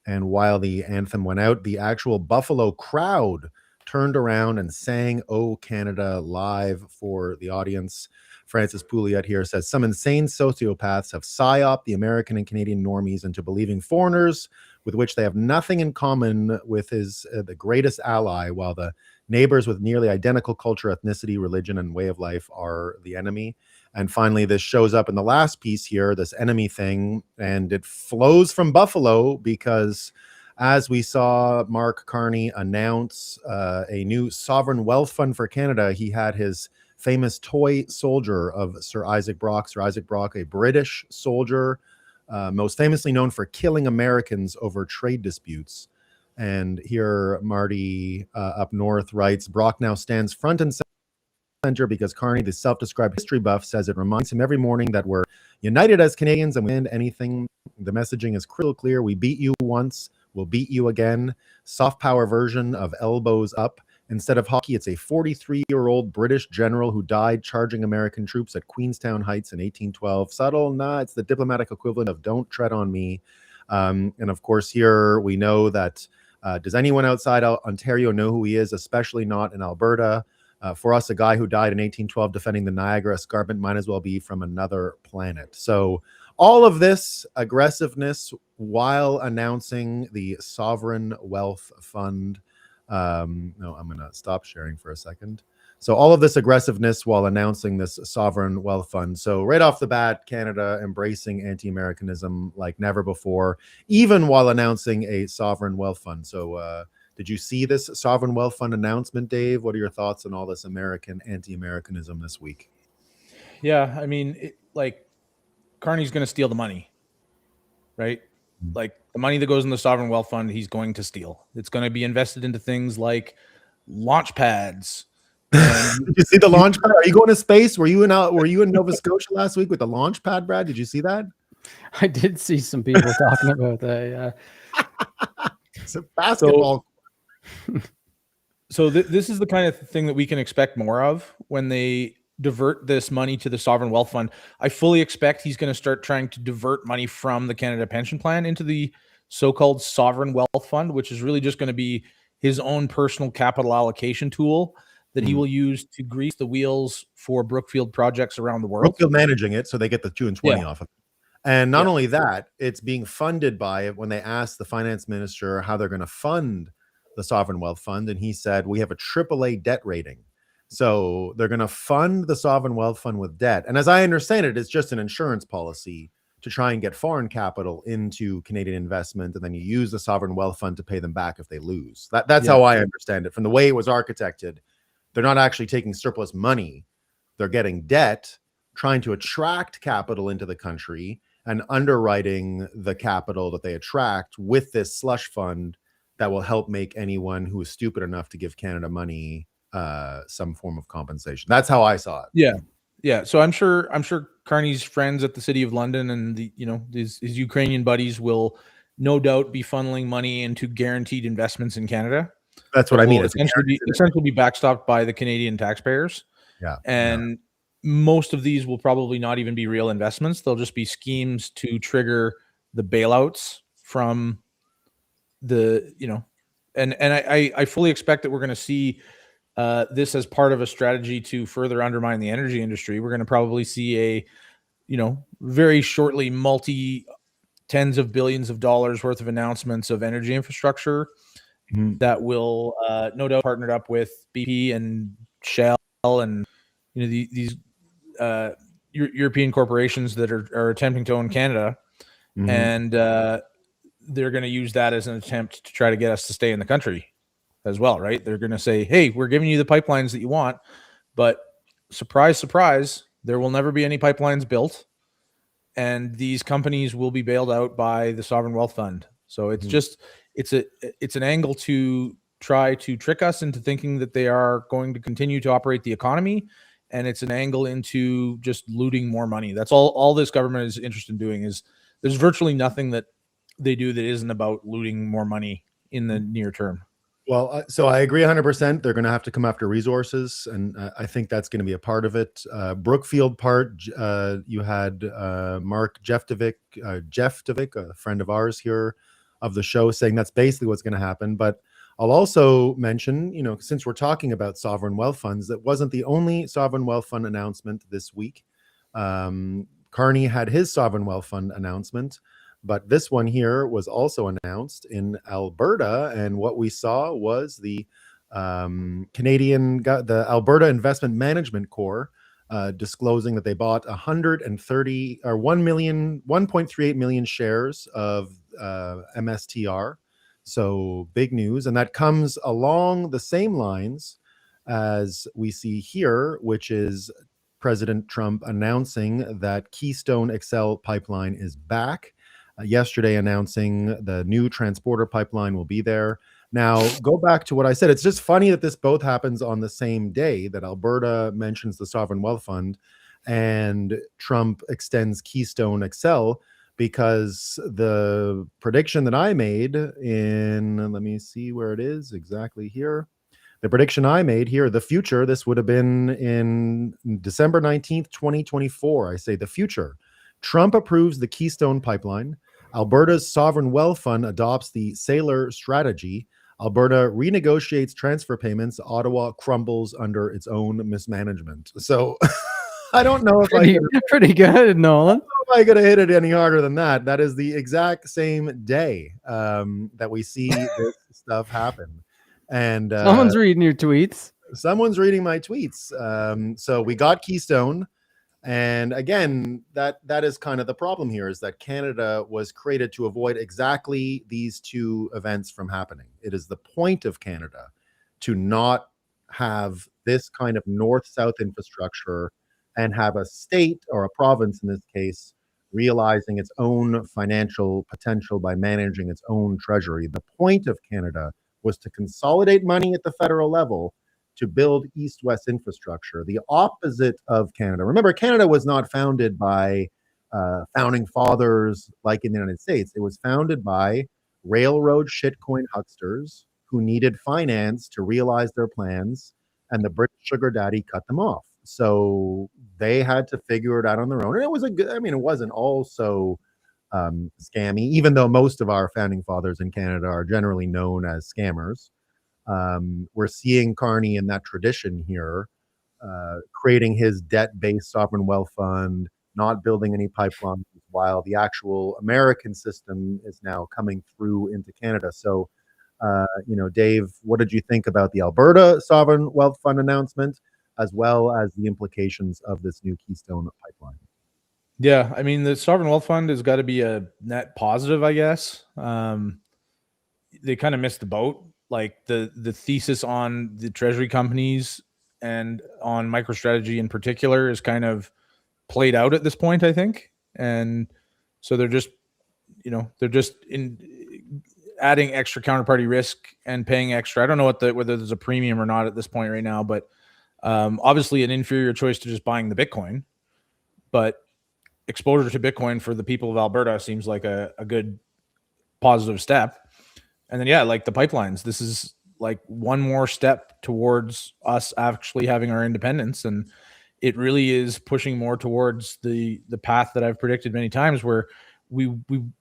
And while the anthem went out, the actual Buffalo crowd turned around and sang "O Canada" live for the audience. Francis Pouliot here says, some insane sociopaths have psyoped the American and Canadian normies into believing foreigners with which they have nothing in common with is the greatest ally, while the neighbors with nearly identical culture, ethnicity, religion, and way of life are the enemy. And finally, this shows up in the last piece here, this enemy thing, and it flows from Buffalo because as we saw Mark Carney announce a new sovereign wealth fund for Canada, he had his famous toy soldier of Sir Isaac Brock, a British soldier, most famously known for killing Americans over trade disputes. And here Marty up north writes, Brock now stands front and center because Carney, the self-described history buff, says it reminds him every morning that we're united as Canadians and we win anything. The messaging is crystal clear. We beat you once, we'll beat you again. Soft power version of elbows up. Instead of hockey, it's a 43-year-old British general who died charging American troops at Queenstown Heights in 1812. Subtle? Nah, it's the diplomatic equivalent of don't tread on me. And of course, here we know that does anyone outside Ontario know who he is, especially not in Alberta? For us, a guy who died in 1812 defending the Niagara Escarpment might as well be from another planet. So all of this aggressiveness while announcing the Sovereign Wealth Fund. No, I'm going to stop sharing for a second. So all of this aggressiveness while announcing this sovereign wealth fund. So right off the bat, Canada embracing anti-Americanism like never before, even while announcing a sovereign wealth fund. So did you see this sovereign wealth fund announcement, Dave? What are your thoughts on all this American anti-Americanism this week? Yeah, I mean, like Carney's going to steal the money, right? Like the money that goes in the sovereign wealth fund, he's going to steal. It's going to be invested into things like launch pads. Did you see the launch pad? Are you going to space? Were you in Nova Scotia last week with the launch pad, Brad? Did you see that? I did see some people talking about that. Yeah, it's a basketball. So this is the kind of thing that we can expect more of when they divert this money to the sovereign wealth fund. I fully expect he's going to start trying to divert money from the Canada Pension Plan into the so-called sovereign wealth fund, which is really just going to be his own personal capital allocation tool that he will use to grease the wheels for Brookfield projects around the world. Brookfield managing it, so they get the 2 and 20 off of it. And not only that, it's being funded by it. When they asked the finance minister how they're going to fund the sovereign wealth fund, and he said, we have a AAA debt rating. So they're going to fund the sovereign wealth fund with debt. And as I understand it, it's just an insurance policy to try and get foreign capital into Canadian investment. And then you use the sovereign wealth fund to pay them back if they lose. That's how I understand it. From the way it was architected, they're not actually taking surplus money. They're getting debt, trying to attract capital into the country and underwriting the capital that they attract with this slush fund that will help make anyone who is stupid enough to give Canada money some form of compensation. That's how I saw it. Yeah. So I'm sure Carney's friends at the City of London and his Ukrainian buddies will no doubt be funneling money into guaranteed investments in Canada. That's what I mean. Essentially be backstopped by the Canadian taxpayers. Yeah. And most of these will probably not even be real investments. They'll just be schemes to trigger the bailouts from the, and I fully expect that we're going to see this as part of a strategy to further undermine the energy industry. We're going to probably see a, very shortly multi-tens of billions of dollars worth of announcements of energy infrastructure that will no doubt partnered up with BP and Shell and these European corporations that are attempting to own Canada, and they're going to use that as an attempt to try to get us to stay in the country as well, right? They're going to say, hey, we're giving you the pipelines that you want, but surprise, surprise, there will never be any pipelines built, and these companies will be bailed out by the Sovereign Wealth Fund. So it's just it's an angle to try to trick us into thinking that they are going to continue to operate the economy, and it's an angle into just looting more money. That's all this government is interested in doing. Is there's virtually nothing that they do that isn't about looting more money in the near term. Well, so I agree 100%. They're going to have to come after resources, and I think that's going to be a part of it. Brookfield part, you had Mark Jeftovic, a friend of ours here of the show, saying that's basically what's going to happen. But I'll also mention, since we're talking about sovereign wealth funds, that wasn't the only sovereign wealth fund announcement this week. Carney had his sovereign wealth fund announcement, but this one here was also announced in Alberta. And what we saw was the the Alberta Investment Management Corps disclosing that they bought 1.38 million shares of MSTR. So big news. And that comes along the same lines as we see here, which is President Trump announcing that Keystone XL pipeline is back. Yesterday announcing the new transporter pipeline will be there. Now, go back to what I said. It's just funny that this both happens on the same day, that Alberta mentions the Sovereign Wealth Fund and Trump extends Keystone XL, because the prediction that I made let me see where it is exactly here. The prediction I made here, the future, this would have been in December 19th, 2024. I say the future. Trump approves the Keystone pipeline. Alberta's Sovereign Wealth Fund adopts the Sailor strategy. Alberta renegotiates transfer payments. Ottawa crumbles under its own mismanagement. So I don't know if pretty good, Nolan. I could have hit it any harder than that. That is the exact same day that we see this stuff happen. And someone's reading your tweets. Someone's reading my tweets. So we got Keystone. And again, that is kind of the problem here, is that Canada was created to avoid exactly these two events from happening. It is the point of Canada to not have this kind of north-south infrastructure and have a state, or a province in this case, realizing its own financial potential by managing its own treasury. The point of Canada was to consolidate money at the federal level to build east-west infrastructure, the opposite of Canada. Remember, Canada was not founded by founding fathers like in the United States. It was founded by railroad shitcoin hucksters who needed finance to realize their plans, and the British sugar daddy cut them off. So they had to figure it out on their own. And it was it wasn't all so scammy, even though most of our founding fathers in Canada are generally known as scammers. We're seeing Carney in that tradition here, creating his debt-based sovereign wealth fund, not building any pipelines, while the actual American system is now coming through into Canada. So, Dave, what did you think about the Alberta Sovereign Wealth Fund announcement, as well as the implications of this new Keystone pipeline? Yeah, I mean, the Sovereign Wealth Fund has got to be a net positive, I guess. They kind of missed the boat. Like the thesis on the treasury companies and on MicroStrategy in particular is kind of played out at this point, I think. And so they're just adding extra counterparty risk and paying extra. I don't know whether there's a premium or not at this point right now, but obviously an inferior choice to just buying the Bitcoin. But exposure to Bitcoin for the people of Alberta seems like a good positive step. And then, yeah, like the pipelines, this is like one more step towards us actually having our independence. And it really is pushing more towards the path that I've predicted many times, where we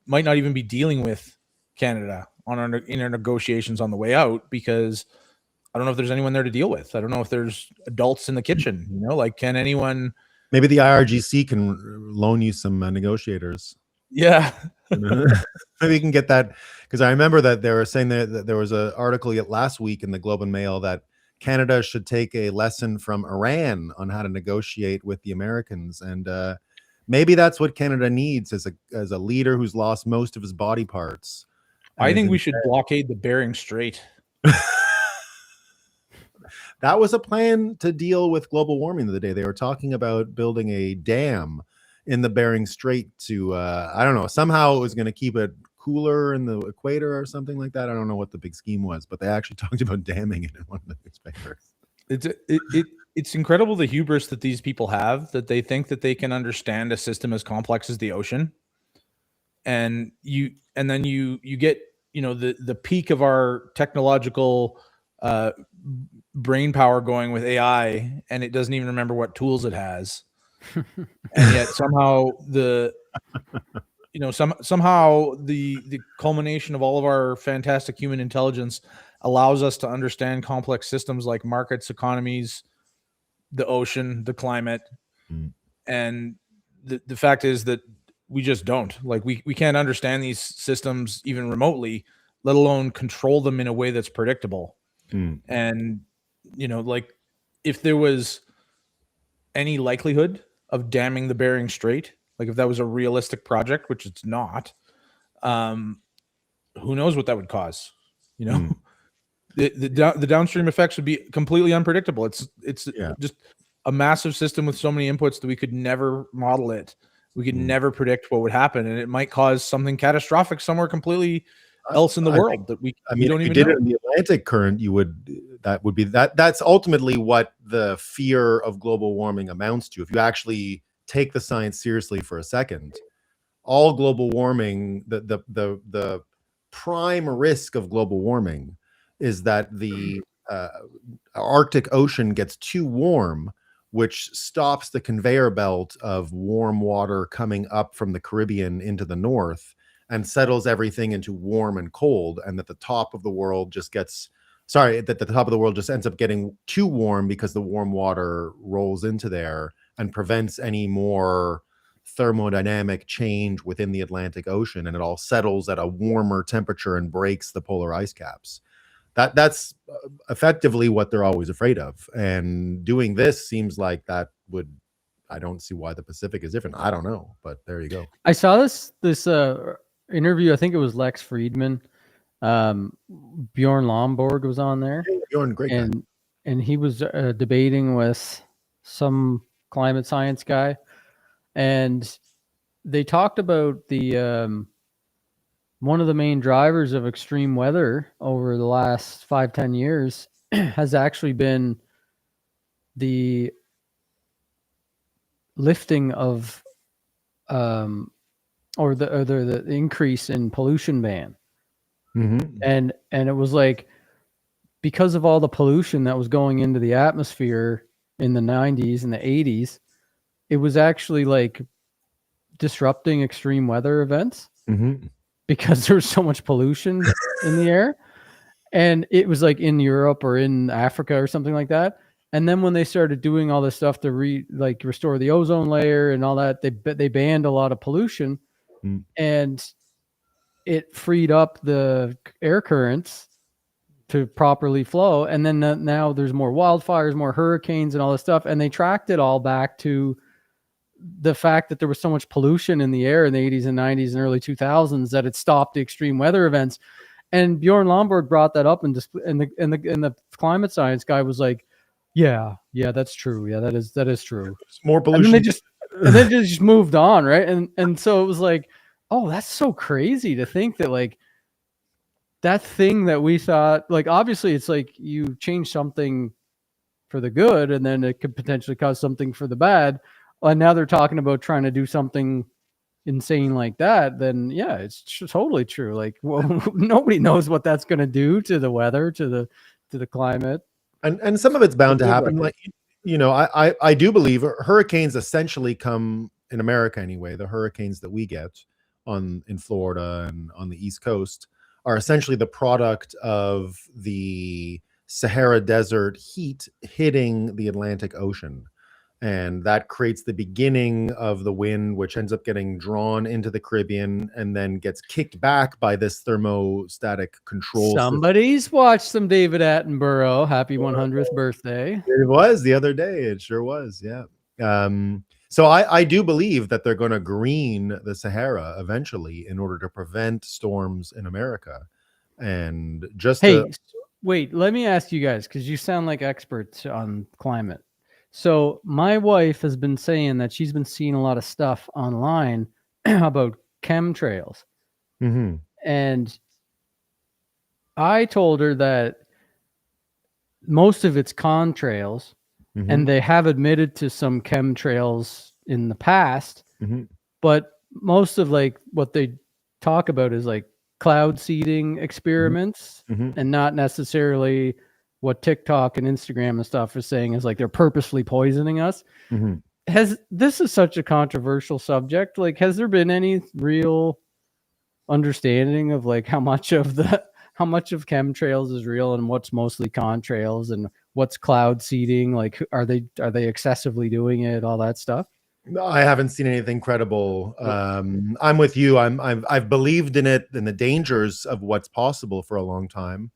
might not even be dealing with Canada in our negotiations on the way out, because I don't know if there's anyone there to deal with. I don't know if there's adults in the kitchen, like, can anyone... Maybe the IRGC can loan you some negotiators. Yeah. Maybe you can get that, because I remember that they were saying that there was an article last week in the Globe and Mail that Canada should take a lesson from Iran on how to negotiate with the Americans. And maybe that's what Canada needs, as a leader who's lost most of his body parts. I think we should blockade the Bering Strait. That was a plan to deal with global warming the other day. They were talking about building a dam in the Bering Strait to, I don't know, somehow it was going to keep it cooler in the equator or something like that. I don't know what the big scheme was, but they actually talked about damming it in one of the newspapers. It's incredible, the hubris that these people have, that they think that they can understand a system as complex as the ocean. And then you get, the peak of our technological brain power going with AI, and it doesn't even remember what tools it has. And yet somehow the you know, somehow the culmination of all of our fantastic human intelligence allows us to understand complex systems like markets, economies, the ocean, the climate. And the fact is that we just don't. Like, we can't understand these systems even remotely, let alone control them in a way that's predictable. And, you know, like, if there was any likelihood of damming the Bering Strait, like if that was a realistic project, which it's not, who knows what that would cause? You know, the downstream effects would be completely unpredictable. It's just a massive system with so many inputs that we could never model it. We could never predict what would happen, and it might cause something catastrophic somewhere completely else in the world that we don't even know. If you did it in the Atlantic current, that's ultimately what the fear of global warming amounts to. If you actually take the science seriously for a second, all global warming, the prime risk of global warming is that the Arctic Ocean gets too warm, which stops the conveyor belt of warm water coming up from the Caribbean into the north and settles everything into warm and cold, and that the top of the world just ends up getting too warm because the warm water rolls into there and prevents any more thermodynamic change within the Atlantic Ocean, and it all settles at a warmer temperature and breaks the polar ice caps. That's effectively what they're always afraid of. And doing this seems like that would, I don't see why the Pacific is different. I don't know, but there you go. I saw this interview. I think it was Lex Friedman. Bjorn Lomborg was on there. Hey, Bjorn, great guy. And he was debating with some climate science guy, and they talked about the one of the main drivers of extreme weather over the last 5-10 years has actually been the lifting of or the increase in pollution ban. And it was like, because of all the pollution that was going into the atmosphere in the 90s and the 80s, it was actually like disrupting extreme weather events because there was so much pollution in the air. And it was like in Europe or in Africa or something like that. And then when they started doing all this stuff to restore the ozone layer and all that, they banned a lot of pollution, and it freed up the air currents to properly flow. And then now there's more wildfires, more hurricanes and all this stuff. And they tracked it all back to the fact that there was so much pollution in the air in the 80s and 90s and early 2000s that it stopped the extreme weather events. And Bjorn Lomborg brought that up, and the climate science guy was like, yeah, that's true. Yeah, that is true. It's more pollution. And then they just moved on, right? And so it was like, oh, that's so crazy to think that, like, that thing that we thought, like, obviously it's like you change something for the good and then it could potentially cause something for the bad. And now they're talking about trying to do something insane like that. Then yeah, it's totally true. Like, well, nobody knows what that's going to do to the weather, to the climate. And some of it's bound to happen. Like, you know, I do believe hurricanes essentially come, in America anyway, the hurricanes that we get in Florida and on the East Coast are essentially the product of the Sahara Desert heat hitting the Atlantic Ocean. And that creates the beginning of the wind, which ends up getting drawn into the Caribbean and then gets kicked back by this thermostatic control. Somebody's watched some David Attenborough. Happy 100th birthday. It was the other day. It sure was. Yeah. So I do believe that they're going to green the Sahara eventually in order to prevent storms in America. And just wait, let me ask you guys, because you sound like experts on climate. So my wife has been saying that she's been seeing a lot of stuff online about chemtrails. And I told her that most of it's contrails, and they have admitted to some chemtrails in the past, but most of like what they talk about is like cloud seeding experiments, and not necessarily what TikTok and Instagram and stuff are saying is like they're purposefully poisoning us. this is such a controversial subject. Like, has there been any real understanding of like how much of chemtrails is real and what's mostly contrails and what's cloud seeding? Like, are they excessively doing it? All that stuff. No, I haven't seen anything credible. I'm with you. I've believed in it and the dangers of what's possible for a long time.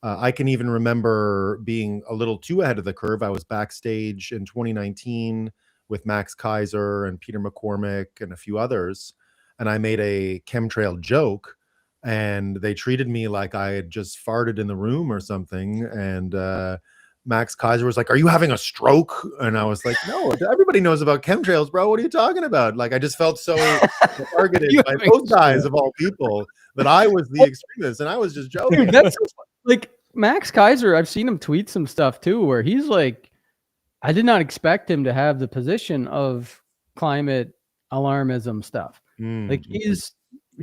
I can even remember being a little too ahead of the curve. I was backstage in 2019 with Max Kaiser and Peter McCormick and a few others, and I made a chemtrail joke, and they treated me like I had just farted in the room or something. And Max Kaiser was like, "Are you having a stroke?" And I was like, "No, everybody knows about chemtrails, bro. What are you talking about?" Like, I just felt so targeted by those guys of all people that I was the extremist, and I was just joking. Dude, that's like Max Kaiser. I've seen him tweet some stuff too, where he's like, I did not expect him to have the position of climate alarmism stuff. Like he's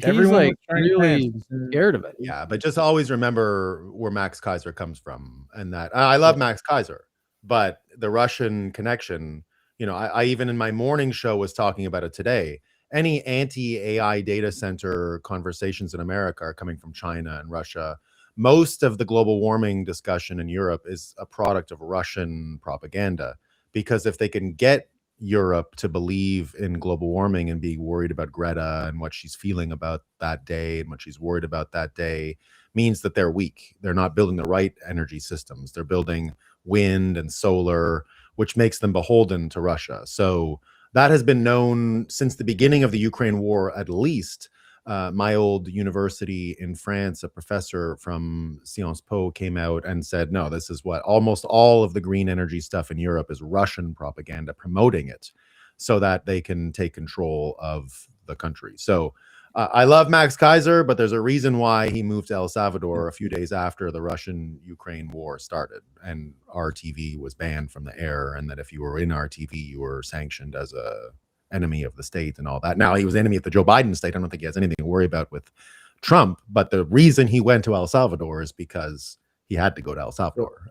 like really scared of it. Yeah, but just always remember where Max Kaiser comes from, and that I love Max Kaiser, but the Russian connection, you know, I even in my morning show was talking about it today. Any anti-AI data center conversations in America are coming from China and Russia. Most of the global warming discussion in Europe is a product of Russian propaganda, because if they can get Europe to believe in global warming and be worried about Greta and what she's feeling about that day and what she's worried about that day, means that they're weak. They're not building the right energy systems. They're building wind and solar, which makes them beholden to Russia. So that has been known since the beginning of the Ukraine war, at least. My old university in France, a professor from Sciences Po came out and said, no, this is what almost all of the green energy stuff in Europe is Russian propaganda promoting it so that they can take control of the country. So I love Max Kaiser, but there's a reason why he moved to El Salvador a few days after the Russian-Ukraine war started, and RTV was banned from the air, and that if you were in RTV, you were sanctioned as a enemy of the state and all that. Now, he was enemy of the Joe Biden state. I don't think he has anything to worry about with Trump, but the reason he went to El Salvador is because he had to go to El Salvador.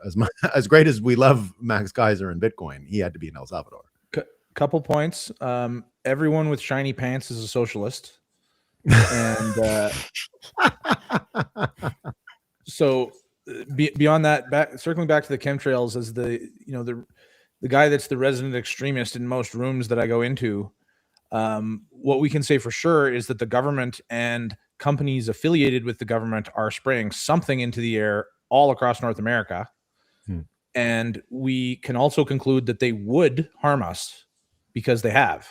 As great as we love Max Kaiser and Bitcoin, he had to be in El Salvador. Couple points. Everyone with shiny pants is a socialist. And so beyond that, circling back to the chemtrails, as the guy that's the resident extremist in most rooms that I go into, what we can say for sure is that the government and companies affiliated with the government are spraying something into the air all across North America. And we can also conclude that they would harm us because they have.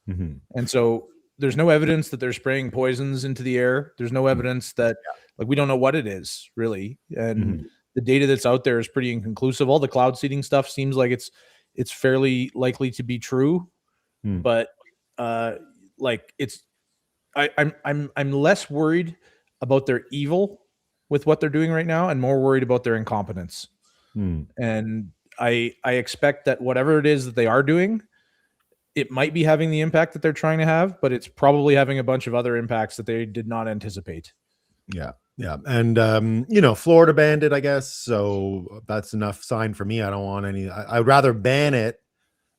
And so there's no evidence that they're spraying poisons into the air. There's no evidence that, like, we don't know what it is really. And the data that's out there is pretty inconclusive. All the cloud seeding stuff seems like it's fairly likely to be true, but like I'm less worried about their evil with what they're doing right now, and more worried about their incompetence. And I expect that whatever it is that they are doing, it might be having the impact that they're trying to have, but it's probably having a bunch of other impacts that they did not anticipate. Yeah. And, Florida banned it, I guess. So that's enough sign for me. I don't want any. I'd rather ban it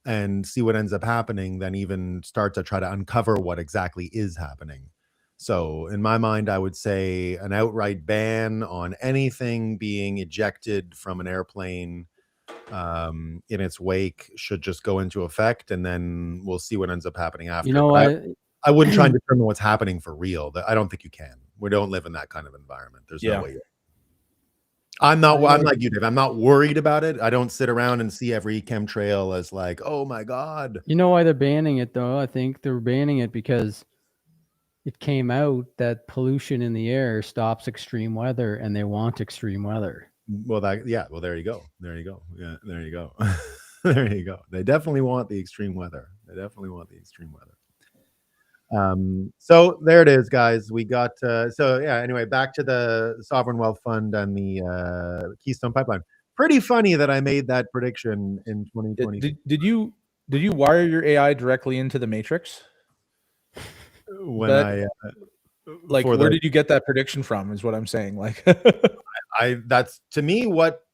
and see what ends up happening than even start to try to uncover what exactly is happening. So in my mind, I would say an outright ban on anything being ejected from an airplane in its wake should just go into effect, and then we'll see what ends up happening after. I wouldn't try and determine what's happening for real. I don't think you can. We don't live in that kind of environment. There's no way. I'm like you, Dave. I'm not worried about it. I don't sit around and see every chemtrail as like, oh my God. You know why they're banning it though? I think they're banning it because it came out that pollution in the air stops extreme weather, and they want extreme weather. Well, there you go. Yeah, there you go. There you go. They definitely want the extreme weather. So there it is, guys. We got anyway, back to the Sovereign Wealth Fund and the Keystone Pipeline. Pretty funny that I made that prediction in 2020. Did you wire your AI directly into the Matrix? Where did you get that prediction from is what I'm saying. Like, that's to me what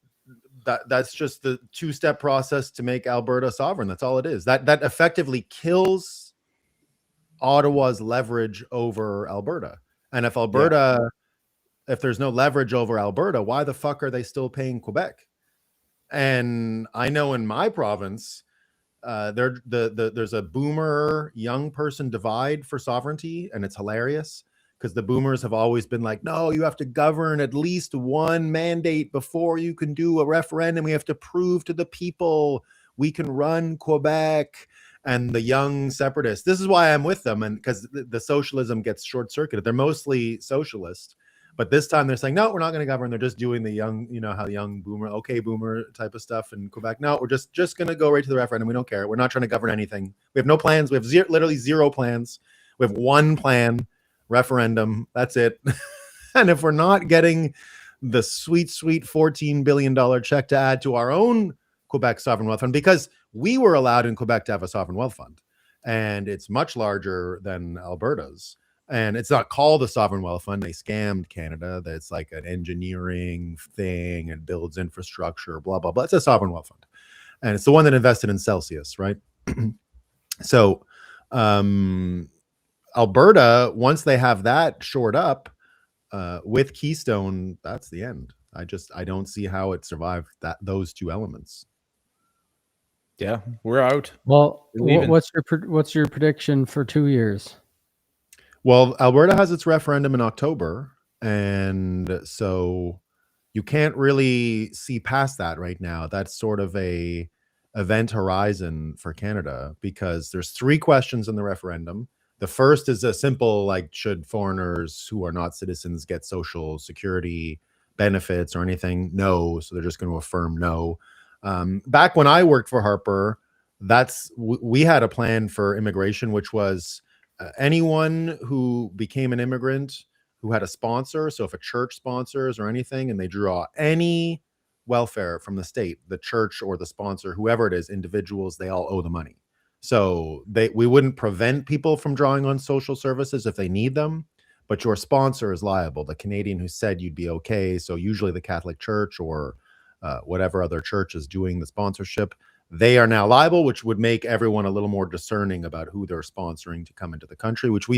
that's just the two-step process to make Alberta sovereign. That's all it is. That effectively kills Ottawa's leverage over Alberta. And if Alberta, if there's no leverage over Alberta, why the fuck are they still paying Quebec? And I know in my province, there's a boomer young person divide for sovereignty, and it's hilarious because the boomers have always been like, no, you have to govern at least one mandate before you can do a referendum. We have to prove to the people we can run Quebec. And the young separatists, this is why I'm with them, and because the socialism gets short-circuited. They're mostly socialist, but this time they're saying, no, we're not going to govern. They're just doing the young, you know, how the young boomer, okay, boomer type of stuff in Quebec. No, we're just going to go right to the referendum. We don't care. We're not trying to govern anything. We have no plans. We have literally zero plans. We have one plan, referendum. That's it. And if we're not getting the sweet $14 billion check to add to our own Quebec sovereign wealth fund, because we were allowed in Quebec to have a sovereign wealth fund, and it's much larger than Alberta's. And it's not called a sovereign wealth fund. They scammed Canada. That's like an engineering thing and builds infrastructure, blah, blah, blah. It's a sovereign wealth fund. And it's the one that invested in Celsius, right? So Alberta, once they have that shored up with Keystone, that's the end. I don't see how it survived those two elements. Yeah, we're out. Well, what's your prediction for 2 years? Well, Alberta has its referendum in October, and so you can't really see past that right now. That's sort of a event horizon for Canada, because there's 3 questions in the referendum. The first is a simple, like, should foreigners who are not citizens get social security benefits or anything? No. So they're just going to affirm no. Back when I worked for Harper, we had a plan for immigration, which was anyone who became an immigrant who had a sponsor. So if a church sponsors or anything, and they draw any welfare from the state, the church or the sponsor, whoever it is, individuals, they all owe the money. So we wouldn't prevent people from drawing on social services if they need them, but your sponsor is liable. The Canadian who said you'd be okay. So usually the Catholic Church or whatever other church is doing the sponsorship, they are now liable, which would make everyone a little more discerning about who they're sponsoring to come into the country, which we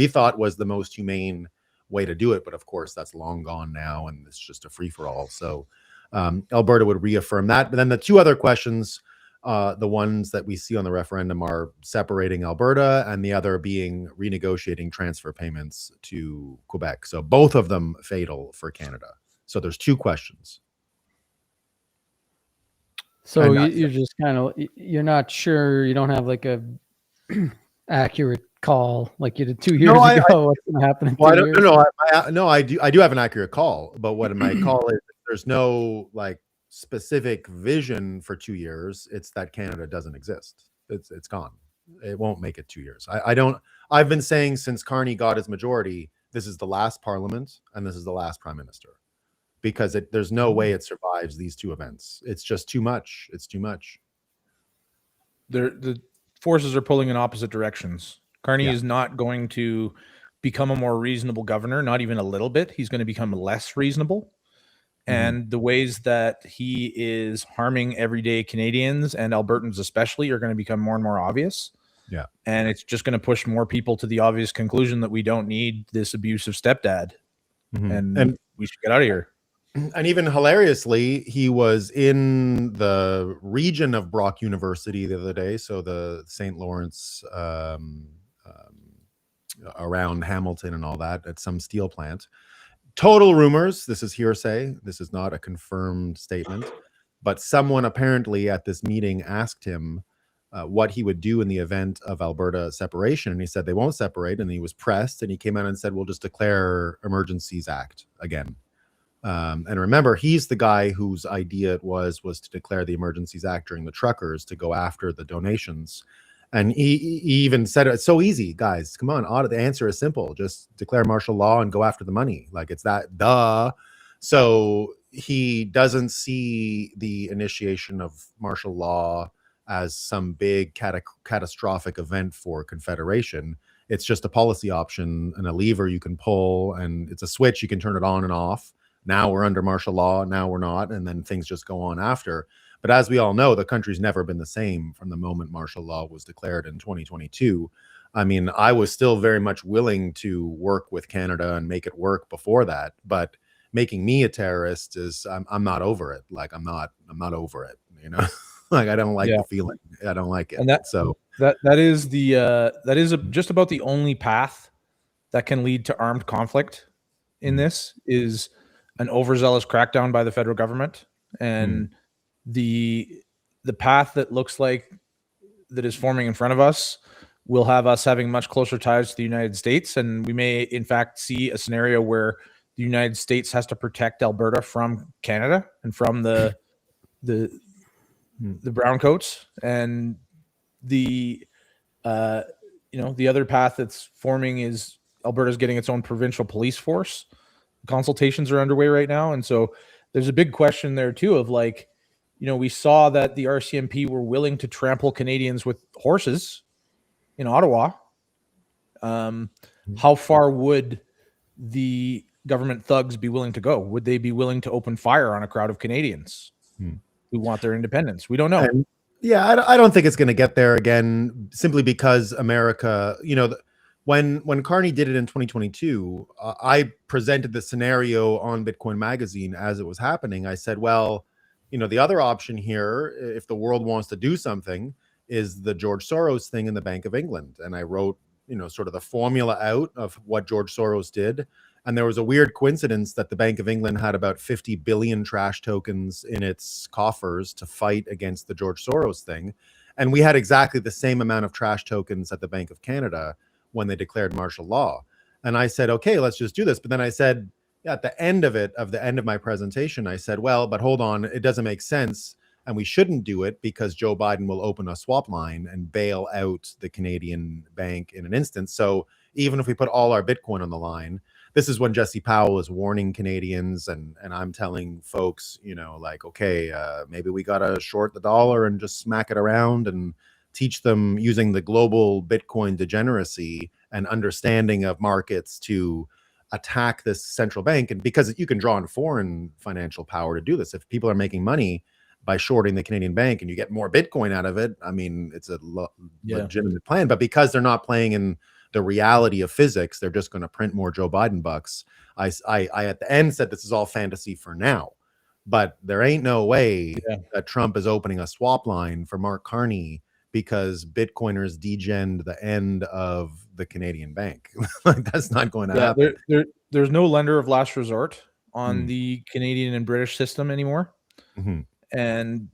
thought was the most humane way to do it. But of course, that's long gone now, and it's just a free-for-all. So Alberta would reaffirm that. But then the 2 other questions, the ones that we see on the referendum, are separating Alberta, and the other being renegotiating transfer payments to Quebec. So both of them fatal for Canada. So there's 2 questions. So you're just kind of, you're not sure, you don't have like a accurate call like you did 2 years ago. What's going to happen in 2 years? I do have an accurate call, but what my call is, there's no like specific vision for 2 years. It's that Canada doesn't exist. It's gone. It won't make it 2 years. I've been saying since Carney got his majority, this is the last parliament and this is the last prime minister, because there's no way it survives these 2 events. It's just too much. It's too much. The forces are pulling in opposite directions. Carney is not going to become a more reasonable governor, not even a little bit. He's going to become less reasonable. And the ways that he is harming everyday Canadians and Albertans especially are going to become more and more obvious. Yeah. And it's just going to push more people to the obvious conclusion that we don't need this abusive stepdad. And we should get out of here. And even hilariously, he was in the region of Brock University the other day. So the St. Lawrence, around Hamilton and all that, at some steel plant. Total rumors. This is hearsay. This is not a confirmed statement. But someone apparently at this meeting asked him what he would do in the event of Alberta separation. And he said they won't separate. And he was pressed. And he came out and said, we'll just declare Emergencies Act again. And remember, he's the guy whose idea it was to declare the Emergencies Act during the truckers to go after the donations. And he even said, it's so easy, guys. Come on. The answer is simple. Just declare martial law and go after the money. Like, it's that, duh. So he doesn't see the initiation of martial law as some big catastrophic event for Confederation. It's just a policy option and a lever you can pull, and it's a switch. You can turn it on and off. now we're under martial law, now we're not, and then things just go on after. But as we all know, the country's never been the same from the moment martial law was declared in 2022. I mean, I was still very much willing to work with Canada and make it work before that, but making me a terrorist is I'm not over it. Like I'm not over it, you know. Like I don't like the feeling. I don't like it. And that is just about the only path that can lead to armed conflict in this is an overzealous crackdown by the federal government, and the path that looks like that is forming in front of us will have us having much closer ties to the United States, and we may in fact see a scenario where the United States has to protect Alberta from Canada and from the browncoats, and the the other path that's forming is Alberta's getting its own provincial police force. Consultations are underway right now, and so there's a big question there too of like, we saw that the RCMP were willing to trample Canadians with horses in Ottawa. How far would the government thugs be willing to go? Would they be willing to open fire on a crowd of Canadians who want their independence? We don't know. I don't think it's going to get there again, simply because America, when Carney did it in 2022, I presented the scenario on Bitcoin Magazine as it was happening. I said, well, the other option here, if the world wants to do something, is the George Soros thing in the Bank of England. And I wrote, sort of the formula out of what George Soros did. And there was a weird coincidence that the Bank of England had about 50 billion trash tokens in its coffers to fight against the George Soros thing. And we had exactly the same amount of trash tokens at the Bank of Canada when they declared martial law. And I said, okay, let's just do this. But then I said, at the end of my presentation, I said, well, but hold on, it doesn't make sense. And we shouldn't do it because Joe Biden will open a swap line and bail out the Canadian bank in an instant. So even if we put all our Bitcoin on the line, this is when Jesse Powell is warning Canadians, and I'm telling folks, okay, maybe we got to short the dollar and just smack it around and teach them using the global Bitcoin degeneracy and understanding of markets to attack this central bank. And because you can draw on foreign financial power to do this, if people are making money by shorting the Canadian bank and you get more Bitcoin out of it, I mean, it's a legitimate plan. But because they're not playing in the reality of physics, they're just going to print more Joe Biden bucks. I at the end said this is all fantasy for now, but there ain't no way that Trump is opening a swap line for Mark Carney because Bitcoiners degened the end of the Canadian bank. Like that's not going to happen. There's no lender of last resort on the Canadian and British system anymore. And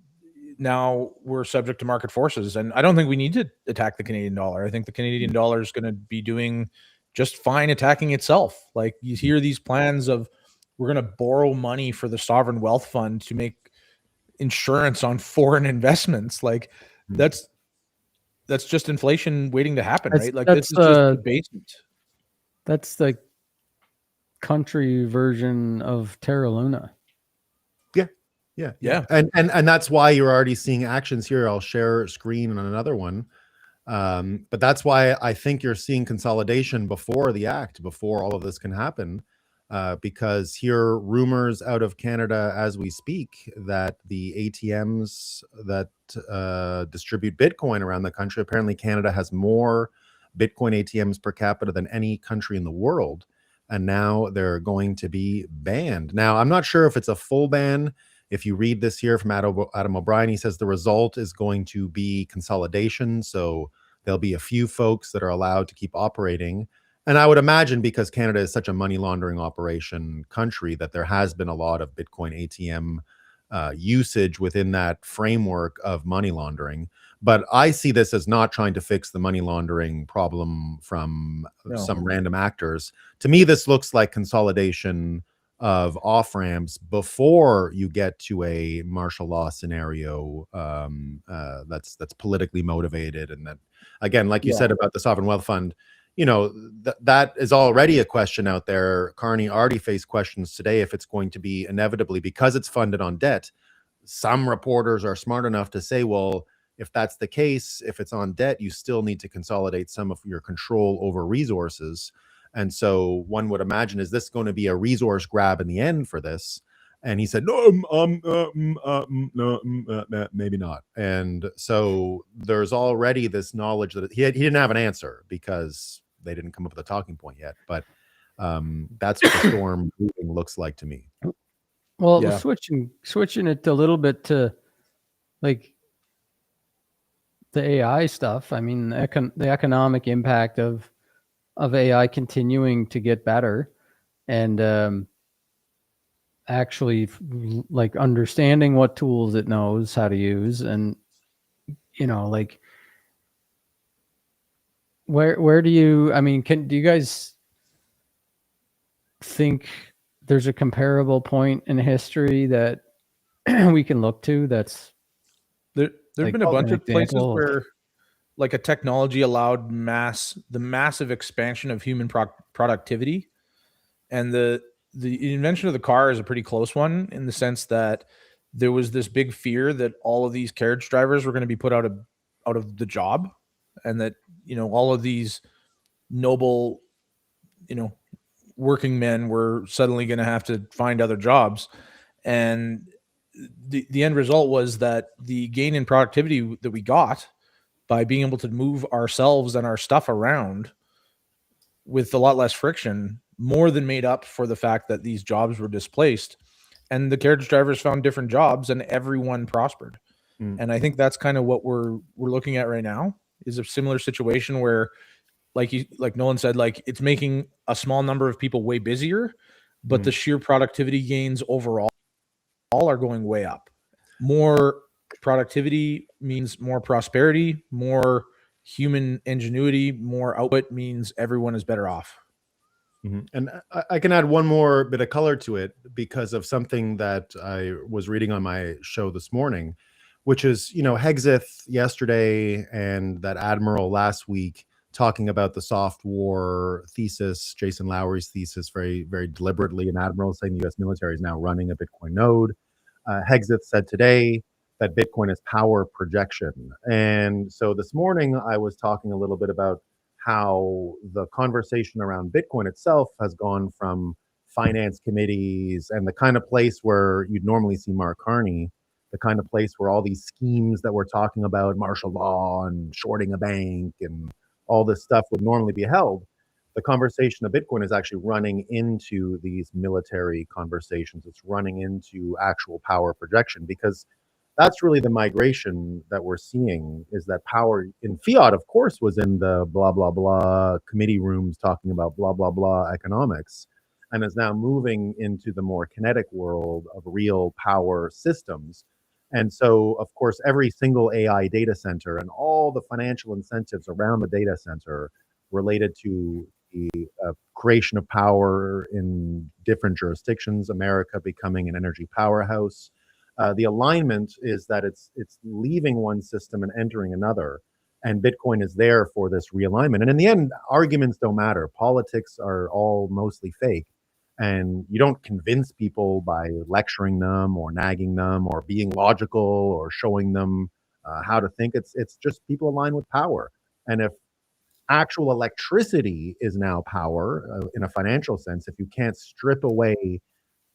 now we're subject to market forces. And I don't think we need to attack the Canadian dollar. I think the Canadian dollar is going to be doing just fine attacking itself. Like you hear these plans of we're going to borrow money for the sovereign wealth fund to make insurance on foreign investments. Like that's just inflation waiting to happen, right? Like this is just the basement. That's the country version of Terra Luna. Yeah. And that's why you're already seeing actions here. I'll share screen on another one. But that's why I think you're seeing consolidation before the act, before all of this can happen. Because here rumors out of Canada as we speak that the ATMs that distribute Bitcoin around the country, apparently Canada has more Bitcoin ATMs per capita than any country in the world. And now they're going to be banned. Now, I'm not sure if it's a full ban. If you read this here from Adam O'Brien, he says the result is going to be consolidation. So there'll be a few folks that are allowed to keep operating. And I would imagine because Canada is such a money laundering operation country that there has been a lot of Bitcoin ATM usage within that framework of money laundering. But I see this as not trying to fix the money laundering problem from some random actors. To me, this looks like consolidation of off ramps before you get to a martial law scenario that's politically motivated, and that, again, like you said about the sovereign wealth fund, that is already a question out there. Carney already faced questions today if it's going to be inevitably, because it's funded on debt. Some reporters are smart enough to say, well, if that's the case, if it's on debt, you still need to consolidate some of your control over resources. And so one would imagine, is this going to be a resource grab in the end for this? And he said, no, maybe not. And so there's already this knowledge that he didn't have an answer because they didn't come up with a talking point yet. But that's what the storm looks like to me. Well, yeah. switching it a little bit to like the AI stuff. I mean, the economic impact of AI continuing to get better, and actually like understanding what tools it knows how to use, and like where do you? I mean, do you guys think there's a comparable point in history that we can look to? That's there've been a bunch of places where like a technology allowed the massive expansion of human productivity, and the invention of the car is a pretty close one in the sense that there was this big fear that all of these carriage drivers were going to be put out of the job, and that all of these noble working men were suddenly going to have to find other jobs. And the end result was that the gain in productivity that we got by being able to move ourselves and our stuff around with a lot less friction more than made up for the fact that these jobs were displaced, and the carriage drivers found different jobs and everyone prospered. And I think that's kind of what we're looking at right now, is a similar situation where like Nolan said, like it's making a small number of people way busier, but the sheer productivity gains overall are going way up. More productivity means more prosperity, more human ingenuity, more output means everyone is better off. And I can add one more bit of color to it because of something that I was reading on my show this morning, which is, Hegseth yesterday and that admiral last week talking about the soft war thesis, Jason Lowery's thesis, very, very deliberately, an admiral saying the U.S. military is now running a Bitcoin node. Hegseth said today that Bitcoin is power projection. And so this morning I was talking a little bit about how the conversation around Bitcoin itself has gone from finance committees and the kind of place where you'd normally see Mark Carney, the kind of place where all these schemes that we're talking about, martial law and shorting a bank and all this stuff would normally be held. The conversation of Bitcoin is actually running into these military conversations. It's running into actual power projection, because that's really the migration that we're seeing, is that power in fiat, of course, was in the blah, blah, blah committee rooms talking about blah, blah, blah economics, and is now moving into the more kinetic world of real power systems. And so, of course, every single AI data center and all the financial incentives around the data center related to the creation of power in different jurisdictions, America becoming an energy powerhouse. The alignment is that it's leaving one system and entering another, and Bitcoin is there for this realignment. And in the end, arguments don't matter. Politics are all mostly fake, and you don't convince people by lecturing them or nagging them or being logical or showing them how to think. It's just people align with power. And if actual electricity is now power in a financial sense, if you can't strip away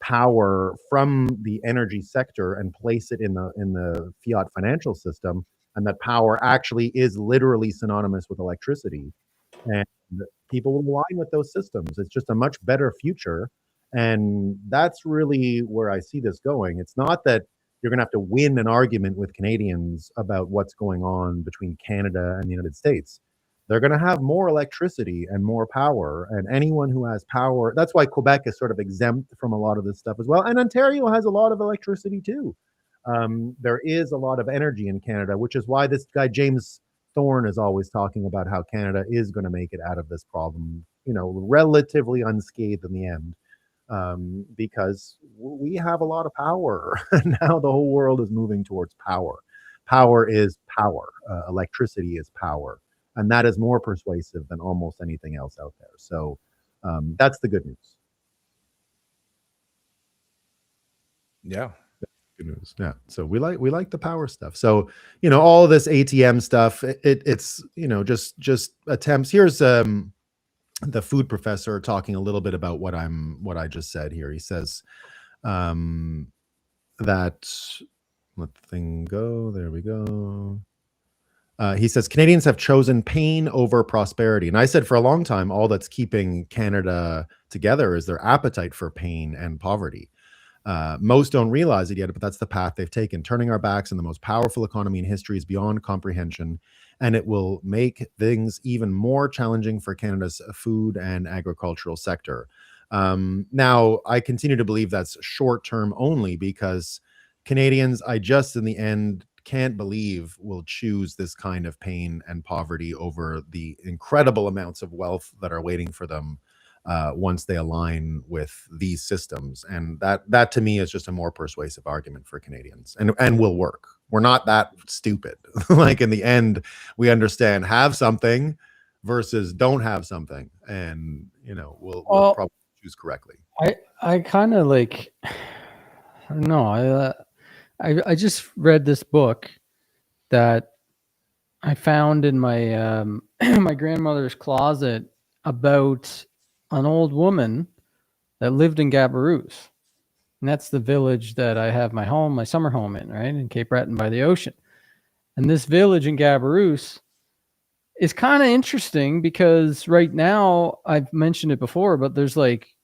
power from the energy sector and place it in the fiat financial system, and that power actually is literally synonymous with electricity, and people will align with those systems. It's just a much better future, and that's really where I see this going. It's not that you're going to have to win an argument with Canadians about what's going on between Canada and the United States. They're going to have more electricity and more power, and anyone who has power, that's why Quebec is sort of exempt from a lot of this stuff as well. And Ontario has a lot of electricity too. There is a lot of energy in Canada, which is why this guy, James Thorne, is always talking about how Canada is going to make it out of this problem, relatively unscathed in the end, because we have a lot of power. Now the whole world is moving towards power. Power is power. Electricity is power. And that is more persuasive than almost anything else out there. So that's the good news. Yeah. Good news. Yeah. So we like the power stuff. So, all this ATM stuff, it's, just attempts. Here's the food professor talking a little bit about what I just said here. He says that, let the thing go. There we go. He says Canadians have chosen pain over prosperity. And I said for a long time, all that's keeping Canada together is their appetite for pain and poverty. Most don't realize it yet, but that's the path they've taken. Turning our backs on the most powerful economy in history is beyond comprehension, and it will make things even more challenging for Canada's food and agricultural sector. Now, I continue to believe that's short-term only, because Canadians, I just in the end can't believe will choose this kind of pain and poverty over the incredible amounts of wealth that are waiting for them once they align with these systems. And that to me is just a more persuasive argument for Canadians, and will work. We're not that stupid. Like, in the end, we understand have something versus don't have something, and we'll probably choose correctly. I kind of like, no, I just read this book that I found in my my grandmother's closet about an old woman that lived in Gabaroos. And that's the village that I have my summer home in, right? In Cape Breton by the ocean. And this village in Gabaroos is kind of interesting because right now, I've mentioned it before, but there's like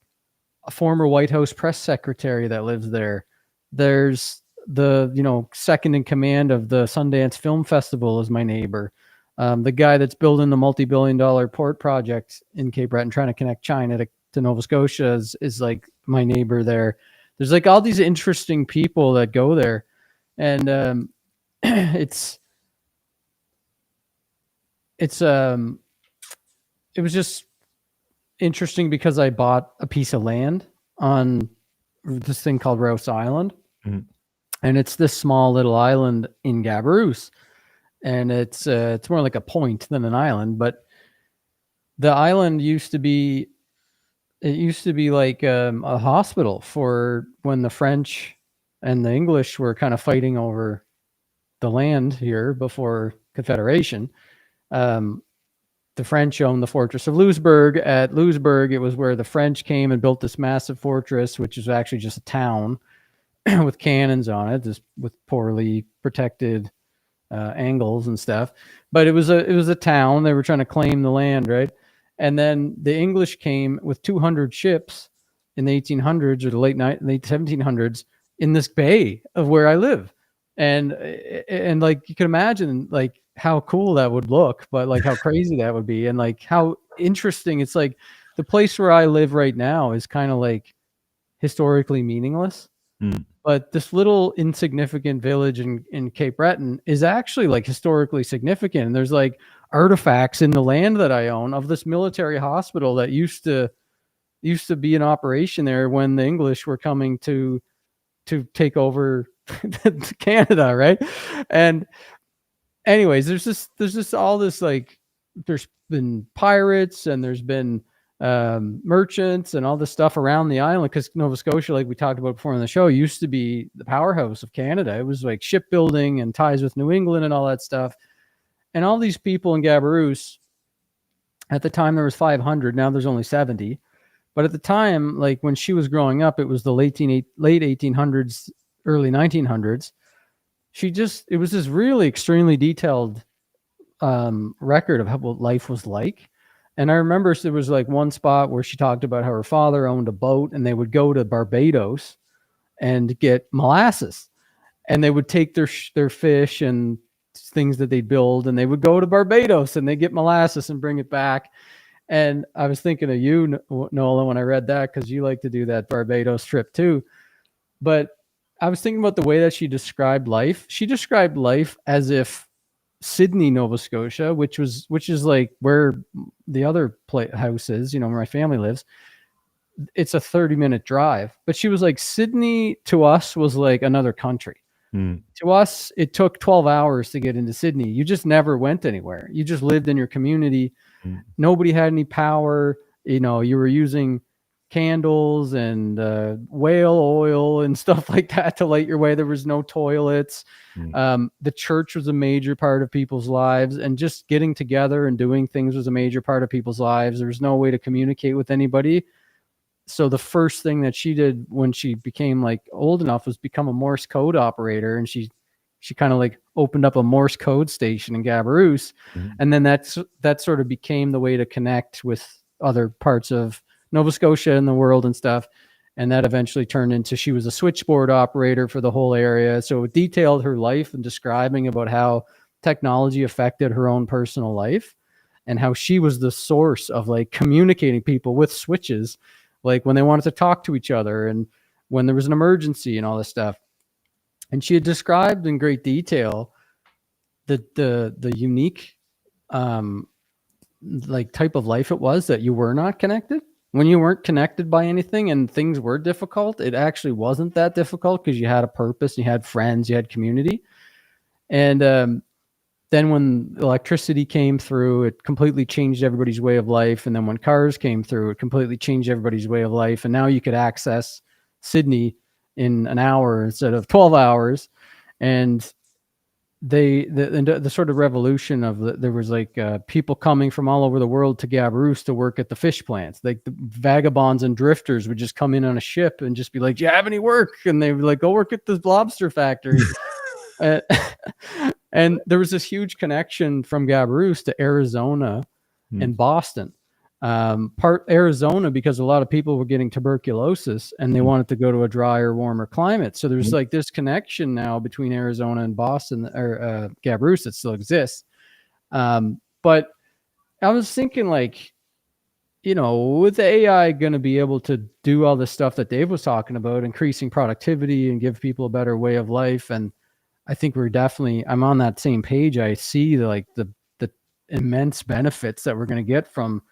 a former White House press secretary that lives there. There's the second in command of the Sundance Film Festival is my neighbor. The guy that's building the multi-billion-dollar port project in Cape Breton, trying to connect China to Nova Scotia, is like my neighbor there. There's like all these interesting people that go there, and it was just interesting because I bought a piece of land on this thing called Rouse Island. Mm-hmm. And it's this small little island in Gabaroos, and it's more like a point than an island. But the island used to be like a hospital for when the French and the English were kind of fighting over the land here before Confederation. The French owned the fortress of Louisbourg. At Louisbourg, it was where the French came and built this massive fortress, which is actually just a town with cannons on it, just with poorly protected angles and stuff. But it was a town. They were trying to claim the land, right? And then the English came with 200 ships in the 1800s or the late 1700s in this bay of where I live, and like you can imagine like how cool that would look, but like how crazy that would be, and like how interesting. It's like the place where I live right now is kind of like historically meaningless. But this little insignificant village in Cape Breton is actually like historically significant. And there's like artifacts in the land that I own of this military hospital that used to be in operation there when the English were coming to take over Canada, right? And anyways, there's just all this, like, there's been pirates and there's been merchants and all this stuff around the island, because Nova Scotia, like we talked about before on the show, used to be the powerhouse of Canada. It was like shipbuilding and ties with New England and all that stuff. And all these people in Gabaroos, at the time there was 500, now there's only 70. But at the time, like when she was growing up, it was the late 1800s, early 1900s. It was this really extremely detailed record of what life was like. And I remember there was like one spot where she talked about how her father owned a boat and they would go to Barbados and get molasses, and they would take their fish and things that they'd build, and they would go to Barbados and they get molasses and bring it back. And I was thinking of you, Nolan, when I read that, because you like to do that Barbados trip too. But I was thinking about the way that she described life. She described life as if Sydney, Nova Scotia, which is like where the other house is, where my family lives, it's a 30-minute drive. But she was like, Sydney to us was like another country. To us, it took 12 hours to get into Sydney. You just never went anywhere. You just lived in your community. Nobody had any power. You were using candles and whale oil and stuff like that to light your way. There was no toilets. The church was a major part of people's lives, and just getting together and doing things was a major part of people's lives. There was no way to communicate with anybody. So the first thing that she did when she became like old enough was become a Morse code operator. And she kind of like opened up a Morse code station in Gabaroos. And then that sort of became the way to connect with other parts of Nova Scotia and the world and stuff. And that eventually turned into, she was a switchboard operator for the whole area. So it detailed her life and describing about how technology affected her own personal life and how she was the source of like communicating people with switches, like when they wanted to talk to each other and when there was an emergency and all this stuff. And she had described in great detail the unique like type of life it was that you were not connected. When you weren't connected by anything and things were difficult, it actually wasn't that difficult because you had a purpose, you had friends, you had community. And then when electricity came through, it completely changed everybody's way of life. And then when cars came through, it completely changed everybody's way of life. And now you could access Sydney in an hour instead of 12 hours. And the sort of revolution of there was like people coming from all over the world to Gabaroos to work at the fish plants. Like the vagabonds and drifters would just come in on a ship and just be like, "Do you have any work?" And they would like, "Go work at the lobster factory." And there was this huge connection from Gabaroos to Arizona and Boston. Part Arizona because a lot of people were getting tuberculosis and they wanted to go to a drier, warmer climate. So there's like this connection now between Arizona and Boston or Gabaroos that still exists. But I was thinking like, you know, with the AI going to be able to do all this stuff that Dave was talking about, increasing productivity and give people a better way of life. And I think I'm on that same page. I see the immense benefits that we're going to get from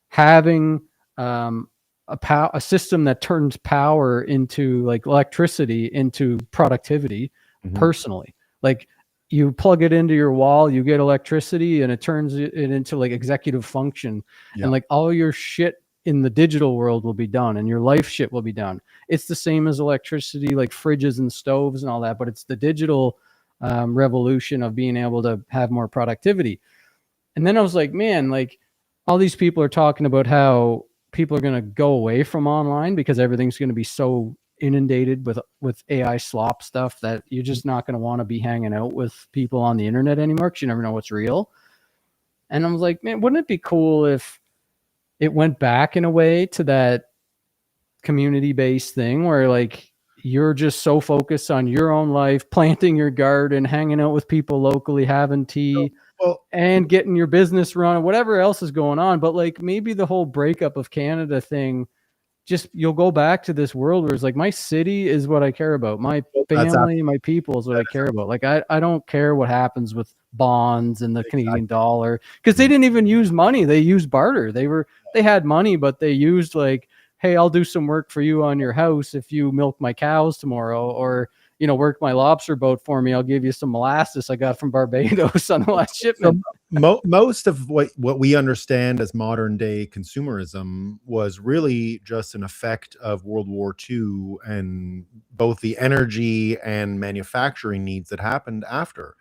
having a system that turns power into like electricity into productivity personally. Like you plug it into your wall, you get electricity and it turns it into like executive function and like all your shit in the digital world will be done and your life shit will be done. It's the same as electricity, like fridges and stoves and all that, but it's the digital revolution of being able to have more productivity. And then I was like, man, like all these people are talking about how people are going to go away from online because everything's going to be so inundated with AI slop stuff that you're just not going to want to be hanging out with people on the internet anymore because you never know what's real. And I was like, man, wouldn't it be cool if it went back in a way to that community-based thing where like you're just so focused on your own life, planting your garden, hanging out with people locally, having tea, and getting your business run, whatever else is going on. But like maybe the whole breakup of Canada thing, just you'll go back to this world where it's like my city is what I care about. My family, my people is what I care about. Like I don't care what happens with bonds and the Canadian dollar because they didn't even use money. They used barter. They had money, but they used like, hey, I'll do some work for you on your house if you milk my cows tomorrow, or, you know, work my lobster boat for me. I'll give you some molasses I got from Barbados on the last shipment. So most of what we understand as modern day consumerism was really just an effect of World War II and both the energy and manufacturing needs that happened after.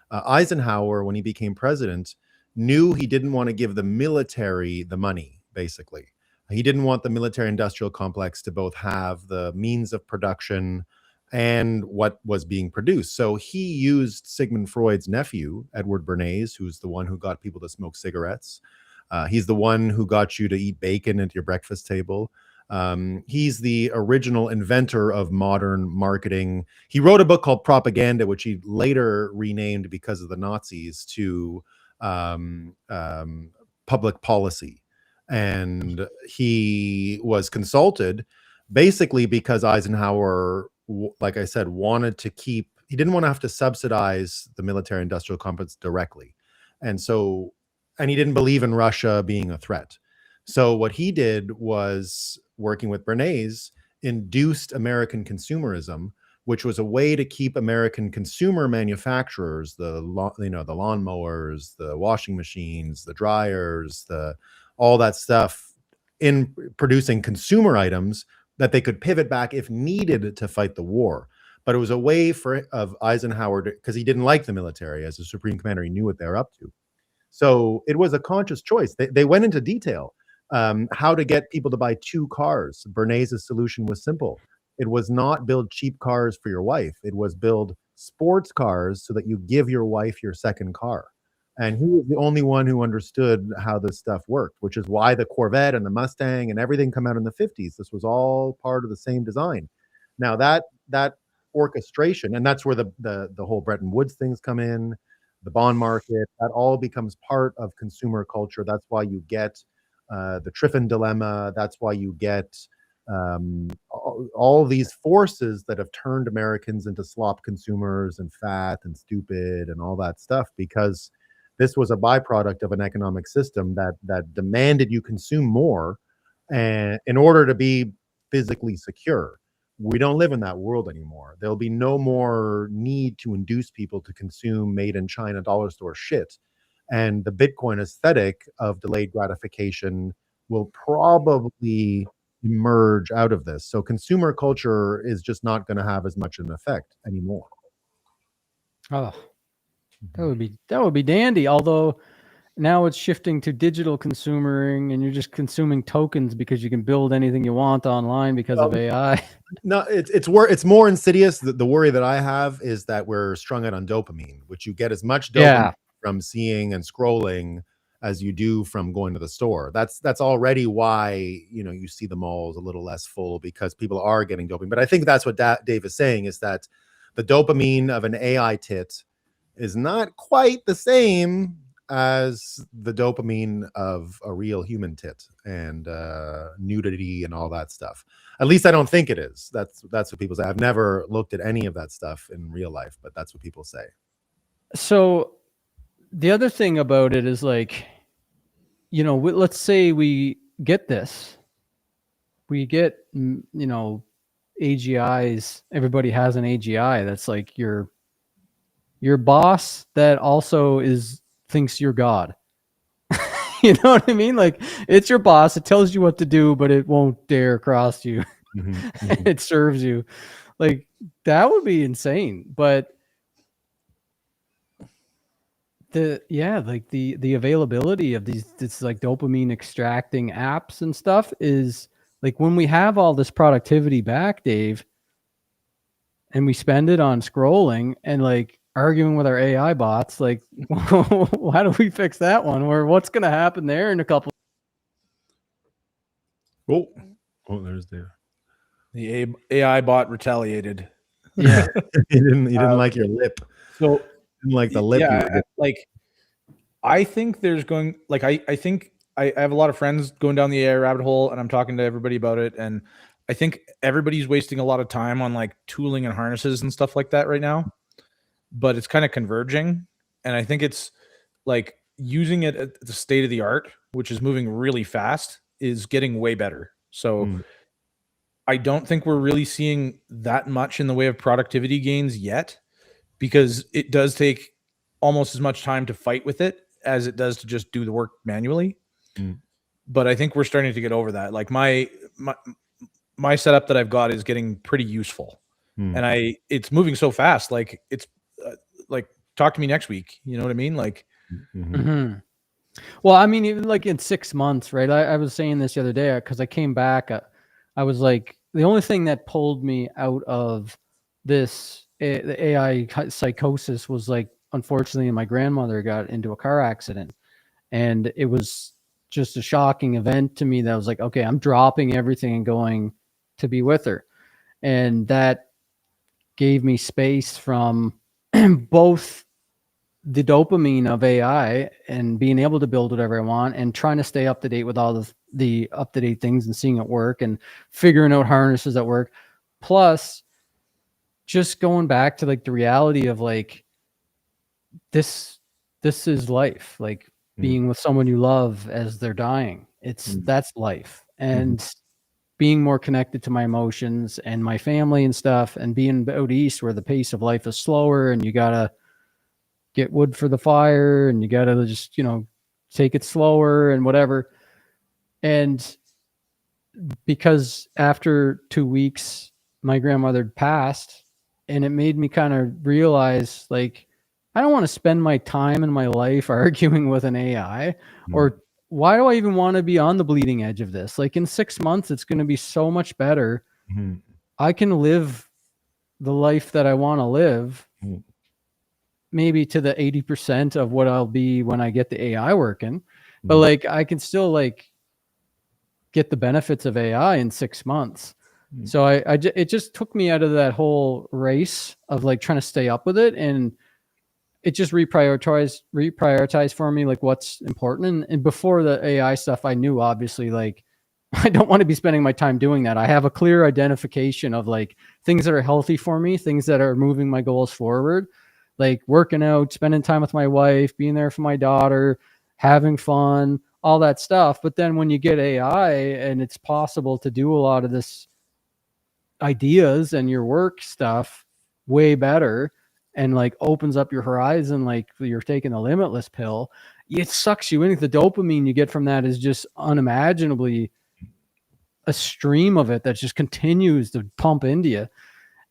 Eisenhower, when he became president, knew he didn't want to give the military the money, basically. He didn't want the military industrial complex to both have the means of production and what was being produced. So he used Sigmund Freud's nephew, Edward Bernays, who's the one who got people to smoke cigarettes. He's the one who got you to eat bacon at your breakfast table. He's the original inventor of modern marketing. He wrote a book called Propaganda, which he later renamed because of the Nazis to Public Policy. And he was consulted basically because Eisenhower, like I said, he didn't want to have to subsidize the military industrial complex directly. And he didn't believe in Russia being a threat. So what he did was, working with Bernays, induced American consumerism, which was a way to keep American consumer manufacturers, the lawnmowers, the washing machines, the dryers, all that stuff in producing consumer items that they could pivot back if needed to fight the war. But it was a way of Eisenhower, because he didn't like the military as a supreme commander. He knew what they were up to. So it was a conscious choice. They went into detail how to get people to buy 2 cars. Bernays' solution was simple. It was not build cheap cars for your wife. It was build sports cars so that you give your wife your second car. And he was the only one who understood how this stuff worked, which is why the Corvette and the Mustang and everything come out in the 50s. This was all part of the same design. Now that orchestration, and that's where the whole Bretton Woods things come in, the bond market, that all becomes part of consumer culture. That's why you get the Triffin dilemma. That's why you get all these forces that have turned Americans into slop consumers and fat and stupid and all that stuff, because this was a byproduct of an economic system that demanded you consume more and in order to be physically secure. We don't live in that world anymore. There'll be no more need to induce people to consume made in China dollar store shit. And the Bitcoin aesthetic of delayed gratification will probably emerge out of this. So consumer culture is just not going to have as much an effect anymore. Oh, that would be dandy. Although now it's shifting to digital consuming, and you're just consuming tokens because you can build anything you want online because of AI. No, it's more insidious. The worry that I have is that we're strung out on dopamine, which you get as much dopamine from seeing and scrolling as you do from going to the store. That's already why, you see the malls a little less full, because people are getting dopamine. But I think that's what Dave is saying, is that the dopamine of an AI tit is not quite the same as the dopamine of a real human tit and nudity and all that stuff. At least I don't think it is. That's what people say. I've never looked at any of that stuff in real life, but that's what people say. So the other thing about it is, like, let's say we get this. We get, AGIs. Everybody has an AGI that's like your boss that also thinks you're God. You know what I mean? Like, it's your boss. It tells you what to do, but it won't dare cross you. It serves you. Like, that would be insane. But the availability of this like dopamine extracting apps and stuff is like, when we have all this productivity back, Dave, and we spend it on scrolling and like arguing with our AI bots, like, how do we fix that one? Or what's going to happen there in a couple? Oh, there's the AI bot retaliated. Yeah. He didn't like your lip. So didn't like the lip. Yeah, like, I think there's going, like, I think I have a lot of friends going down the AI rabbit hole, and I'm talking to everybody about it. And I think everybody's wasting a lot of time on like tooling and harnesses and stuff like that right now. But it's kind of converging, and I think it's like using it at the state of the art, which is moving really fast, is getting way better. So I don't think we're really seeing that much in the way of productivity gains yet, because it does take almost as much time to fight with it as it does to just do the work manually. But I think we're starting to get over that. Like, my setup that I've got is getting pretty useful, and it's moving so fast. Like, it's like, talk to me next week. You know what I mean? Like, Well, I mean, even like in 6 months, right? I was saying this the other day because I came back. I was like, the only thing that pulled me out of this the AI psychosis was, like, unfortunately, my grandmother got into a car accident, and it was just a shocking event to me that I was like, okay, I'm dropping everything and going to be with her. And that gave me space from both the dopamine of AI and being able to build whatever I want, and trying to stay up to date with all the up-to-date things and seeing it work and figuring out harnesses that work. Plus, just going back to like the reality of like, this is life. Like, being with someone you love as they're dying. That's life. And being more connected to my emotions and my family and stuff, and being out east where the pace of life is slower and you gotta get wood for the fire and you gotta just, take it slower and whatever. And because after 2 weeks, my grandmother passed, and it made me kind of realize, like, I don't want to spend my time and my life arguing with an AI, or why do I even want to be on the bleeding edge of this? Like, in 6 months, it's going to be so much better. I can live the life that I want to live, maybe to the 80% of what I'll be when I get the AI working, but like, I can still like get the benefits of AI in 6 months. So it just took me out of that whole race of like trying to stay up with it, and it just reprioritized for me like what's important. And before the AI stuff, I knew obviously like I don't want to be spending my time doing that. I have a clear identification of like things that are healthy for me, things that are moving my goals forward, like working out, spending time with my wife, being there for my daughter, having fun, all that stuff. But then when you get AI and it's possible to do a lot of this ideas and your work stuff way better, and like opens up your horizon, like you're taking the limitless pill, it sucks you in. The dopamine you get from that is just unimaginably a stream of it that just continues to pump into you.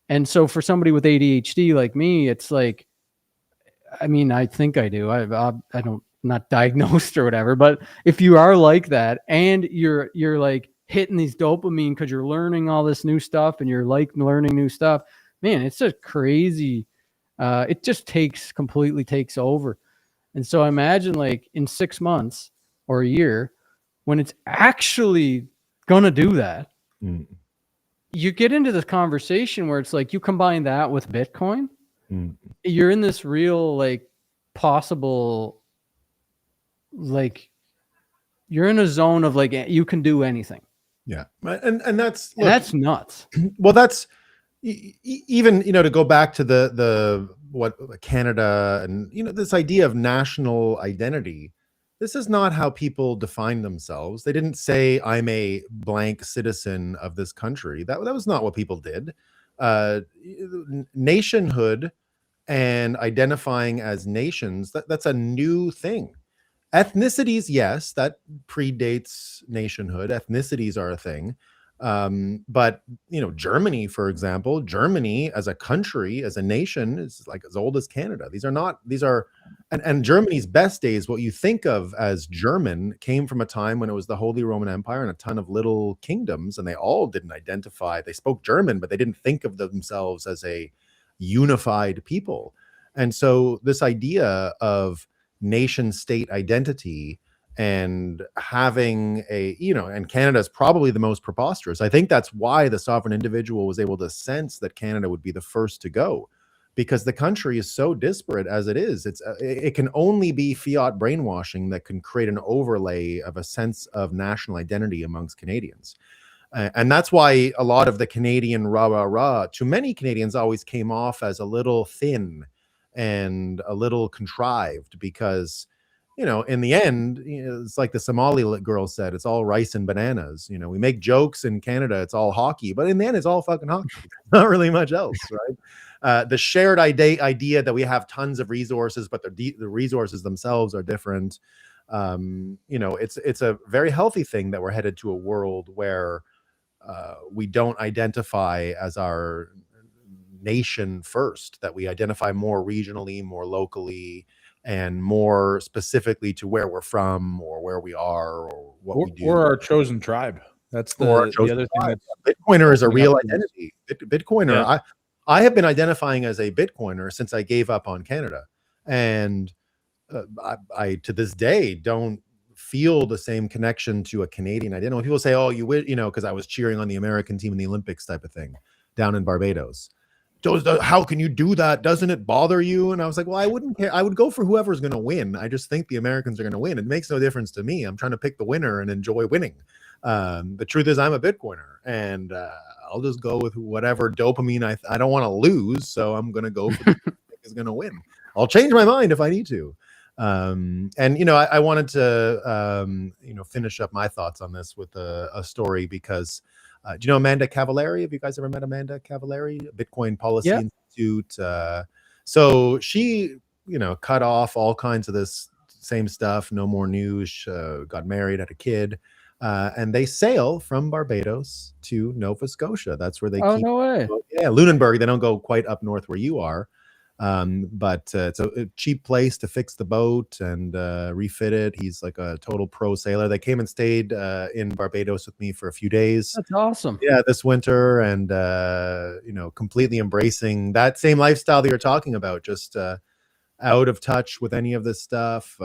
And so for somebody with ADHD like me, it's like, I mean, I think I do. I don't, not diagnosed or whatever, but if you are like that and you're like hitting these dopamine because you're learning all this new stuff and you're like learning new stuff, man, it's just crazy. It just completely takes over. And so I imagine like in 6 months or a year, when it's actually going to do that, you get into this conversation where it's like you combine that with Bitcoin, you're in this real like possible, like you're in a zone of like you can do anything. Yeah. And that's nuts. Well, that's even, to go back to the what Canada and, this idea of national identity. This is not how people define themselves. They didn't say I'm a blank citizen of this country. That was not what people did. Nationhood and identifying as nations, that's a new thing. Ethnicities, yes, that predates nationhood. Ethnicities are a thing. But Germany, for example, Germany as a country, as a nation, is like as old as Canada. And Germany's best days, what you think of as German, came from a time when it was the Holy Roman Empire and a ton of little kingdoms, and they all didn't identify. They spoke German, but they didn't think of themselves as a unified people. And so this idea of nation state identity and having and Canada is probably the most preposterous. I think that's why the sovereign individual was able to sense that Canada would be the first to go, because the country is so disparate as it is. It can only be fiat brainwashing that can create an overlay of a sense of national identity amongst Canadians. And that's why a lot of the Canadian rah to many Canadians always came off as a little thin and a little contrived, because in the end, it's like the Somali girl said, it's all rice and bananas. We make jokes in Canada, it's all hockey, but in the end, it's all fucking hockey. Not really much else, right? The shared idea that we have tons of resources, but the resources themselves are different. It's a very healthy thing that we're headed to a world where we don't identify as our nation first, that we identify more regionally, more locally, and more specifically to where we're from or where we are or what we do. Or our chosen tribe. That's the other thing. Bitcoiner is a real identity. Bitcoiner. Yeah. I have been identifying as a Bitcoiner since I gave up on Canada. And I to this day don't feel the same connection to a Canadian identity. When people say, oh, you would, because I was cheering on the American team in the Olympics type of thing down in Barbados. How can you do that? Doesn't it bother you? And I was like, well, I wouldn't care. I would go for whoever's going to win. I just think the Americans are going to win. It makes no difference to me. I'm trying to pick the winner and enjoy winning. The truth is I'm a Bitcoiner, and I'll just go with whatever dopamine I don't want to lose. So I'm going to go for the is going to win. I'll change my mind if I need to. And, I wanted to, finish up my thoughts on this with a story, because do you know Amanda Cavallari? Have you guys ever met Amanda Cavallari? Bitcoin Policy Institute. So she, cut off all kinds of this same stuff. No more news. Got married, had a kid. and they sail from Barbados to Nova Scotia. That's where they Oh, keep. no way. Yeah, Lunenburg. They don't go quite up north where you are, but it's a cheap place to fix the boat and refit it. He's like a total pro sailor. They came and stayed in Barbados with me for a few days. That's awesome. Yeah, this winter, and completely embracing that same lifestyle that you're talking about. Just out of touch with any of this stuff,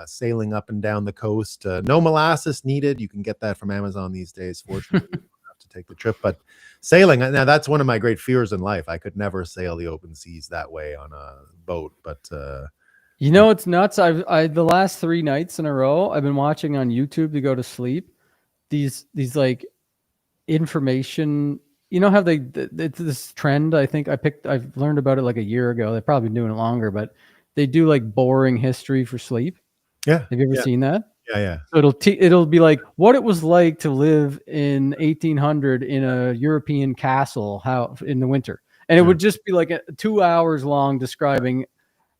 sailing up and down the coast. No molasses needed. You can get that from Amazon these days. Fortunately, you don't have to take the trip. But sailing, now that's one of my great fears in life. I could never sail the open seas that way on a boat. But it's nuts. I the last 3 nights in a row, I've been watching on YouTube to go to sleep. These like information. You know how it's this trend. I think I've learned about it like a year ago. They're probably doing it longer, but they do like boring history for sleep. Yeah. Have you ever seen that? Yeah. So it'll be like what it was like to live in 1800 in a European castle, how in the winter, and it would just be like 2 hours long describing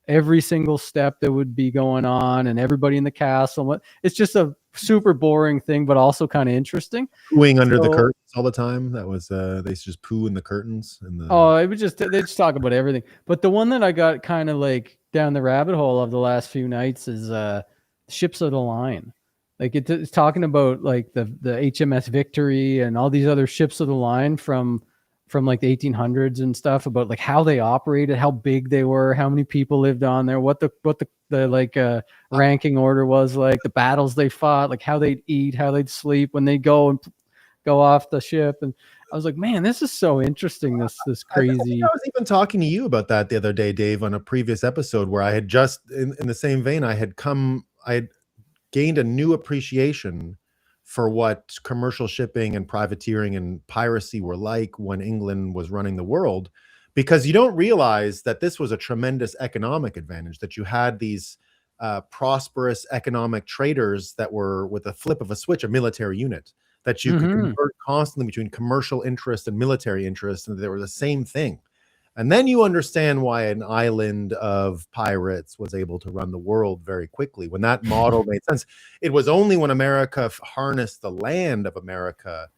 every single step that would be going on and everybody in the castle. It's just a super boring thing, but also kind of interesting. Pooing under the curtains all the time. That was they used to just poo in the curtains. It was just they just talk about everything. But the one that I got kind of like down the rabbit hole of the last few nights is Ships of the Line. Like it's talking about like the HMS Victory and all these other ships of the line from like the 1800s and stuff, about like how they operated, how big they were, how many people lived on there, what the like ranking order was, like the battles they fought, like how they'd eat, how they'd sleep when they go off the ship. And I was like, man, this is so interesting. This crazy. I was even talking to you about that the other day, Dave, on a previous episode where I had just in the same vein, I had gained a new appreciation for what commercial shipping and privateering and piracy were like when England was running the world, because you don't realize that this was a tremendous economic advantage, that you had these prosperous economic traders that were, with a flip of a switch, a military unit, that you could convert constantly between commercial interest and military interest, and they were the same thing. And then you understand why an island of pirates was able to run the world very quickly. When that model made sense, it was only when America harnessed the land of America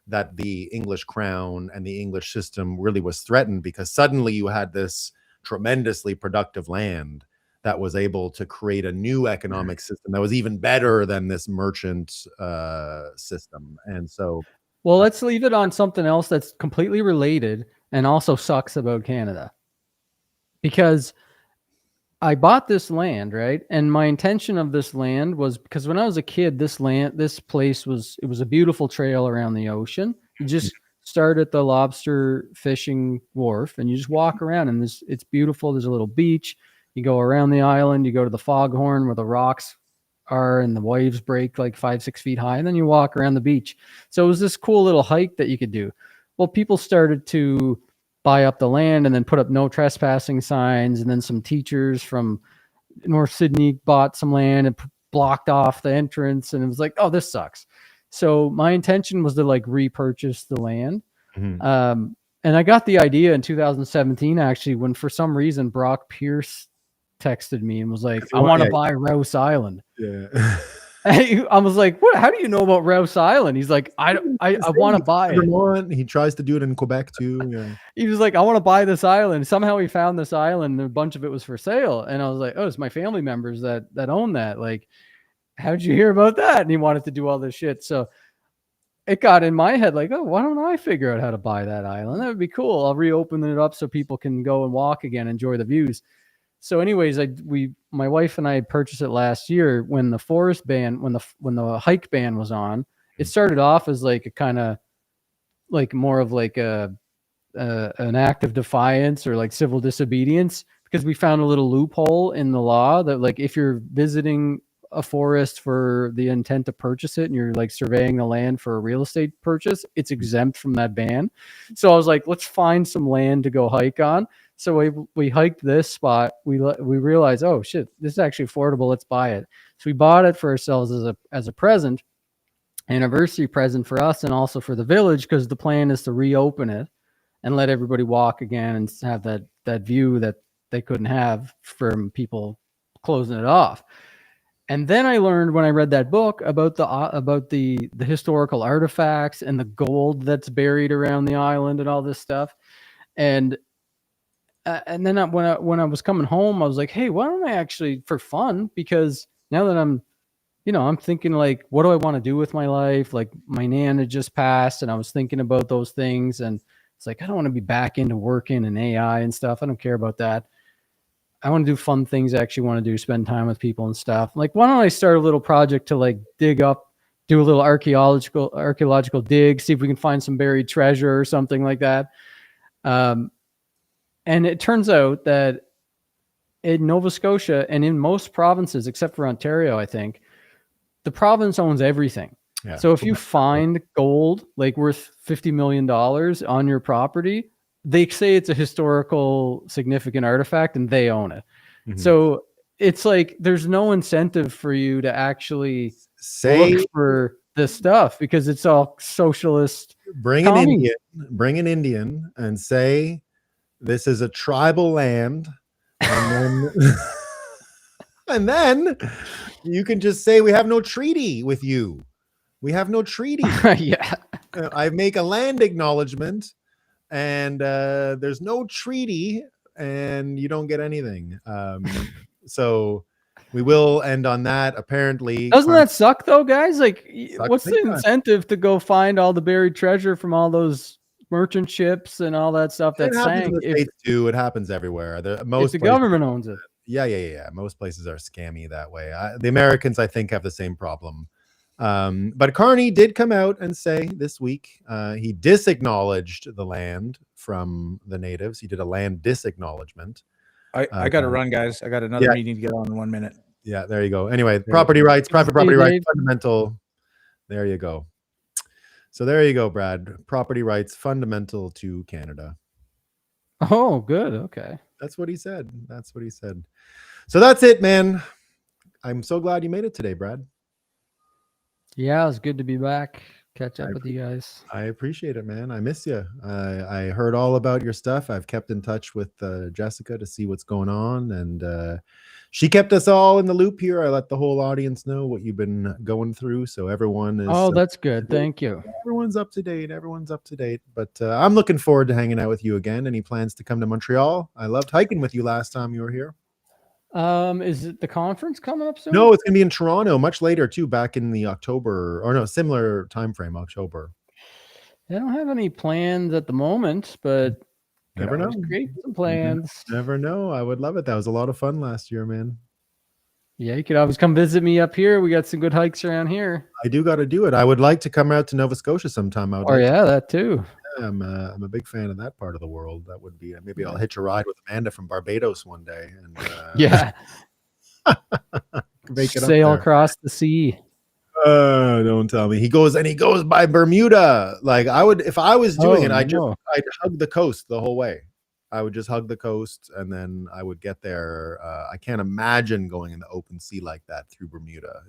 that the English crown and the English system really was threatened, because suddenly you had this tremendously productive land that was able to create a new economic system that was even better than this merchant system. And so, well, let's leave it on something else that's completely related and also sucks about Canada, because I bought this land, right? And my intention of this land was, because when I was a kid, this place was a beautiful trail around the ocean. You just start at the lobster fishing wharf and you just walk around, and it's beautiful. There's a little beach. You go around the island, you go to the foghorn where the rocks are and the waves break like 5-6 feet high, and then you walk around the beach. So it was this cool little hike that you could do. Well, people started to buy up the land and then put up no trespassing signs. And then some teachers from North Sydney bought some land and blocked off the entrance. And it was like, oh, this sucks. So my intention was to like repurchase the land. And I got the idea in 2017, actually, when for some reason Brock Pierce texted me and was like, I want to buy Rouse Island. Yeah. I was like, what? How do you know about Rouse Island? He's like, I want to buy it. He tries to do it in Quebec too. Yeah. He was like, I want to buy this island. Somehow he found this island, and a bunch of it was for sale. And I was like, oh, it's my family members that own that. Like, how'd you hear about that? And he wanted to do all this shit. So it got in my head like, oh, why don't I figure out how to buy that island? That would be cool. I'll reopen it up so people can go and walk again, enjoy the views. So anyways, my wife and I purchased it last year when the forest ban, when the hike ban was on. It started off as like a kind of like more of like an act of defiance or like civil disobedience, because we found a little loophole in the law that like if you're visiting a forest for the intent to purchase it and you're like surveying the land for a real estate purchase, it's exempt from that ban. So I was like, let's find some land to go hike on. So we hiked this spot. We realized, oh shit, this is actually affordable. Let's buy it. So we bought it for ourselves as a present, anniversary present for us, and also for the village, because the plan is to reopen it and let everybody walk again and have that view that they couldn't have from people closing it off. And then I learned when I read that book about the historical artifacts and the gold that's buried around the island and all this stuff. And then when I was coming home, I was like, hey, why don't I actually, for fun, because now that I'm thinking like, what do I want to do with my life? Like my nan had just passed and I was thinking about those things. And it's like, I don't want to be back into working and AI and stuff. I don't care about that. I want to do fun things I actually want to do, spend time with people and stuff. Like, why don't I start a little project to like dig up, do a little archaeological dig, see if we can find some buried treasure or something like that. And it turns out that in Nova Scotia and in most provinces, except for Ontario, I think, the province owns everything. Yeah. So if you find gold like worth $50 million on your property, they say it's a historical significant artifact and they own it. Mm-hmm. So it's like there's no incentive for you to actually look for this stuff because it's all socialist. Bring an Indian and say this is a tribal land, and then and then you can just say we have no treaty with you. We have no treaty. Yeah. I make a land acknowledgement and there's no treaty and you don't get anything. So we will end on that. Apparently, doesn't that suck though, guys? Like, what's the incentive to go find all the buried treasure from all those merchant ships and all that stuff that sank? It happens everywhere. If the government owns it. Yeah. Most places are scammy that way. The Americans, I think, have the same problem. But Carney did come out and say this week he disacknowledged the land from the natives. He did a land disacknowledgement. I got to run, guys. I got another meeting to get on in 1 minute. Yeah, there you go. Anyway, private property rights, fundamental. There you go. So there you go, Brad. Property rights fundamental to Canada. Oh, good. Okay. That's what he said. So that's it, man. I'm so glad you made it today, Brad. Yeah, it was good to be back. Catch up with you guys. I appreciate it, man. I miss you. I heard all about your stuff. I've kept in touch with Jessica to see what's going on, and she kept us all in the loop here. I let the whole audience know what you've been going through, so everyone is. Oh, that's good. Thank you. Everyone's up to date. But I'm looking forward to hanging out with you again. Any plans to come to Montreal? I loved hiking with you last time you were here. Is it the conference coming up soon? No, it's gonna be in Toronto much later too, back in the similar time frame, October. I don't have any plans at the moment, but never know. Create some plans. Never know. I would love it. That was a lot of fun last year, man. Yeah, you could always come visit me up here. We got some good hikes around here. I do got to do it. I would like to come out to Nova Scotia sometime. That too. Yeah, I'm a big fan of that part of the world. That would be maybe I'll hitch a ride with Amanda from Barbados one day. And yeah, sail across the sea. Don't tell me. He goes by Bermuda. Like I would, if I was doing it, I'd hug the coast the whole way. I would just hug the coast, and then I would get there. I can't imagine going in the open sea like that through Bermuda.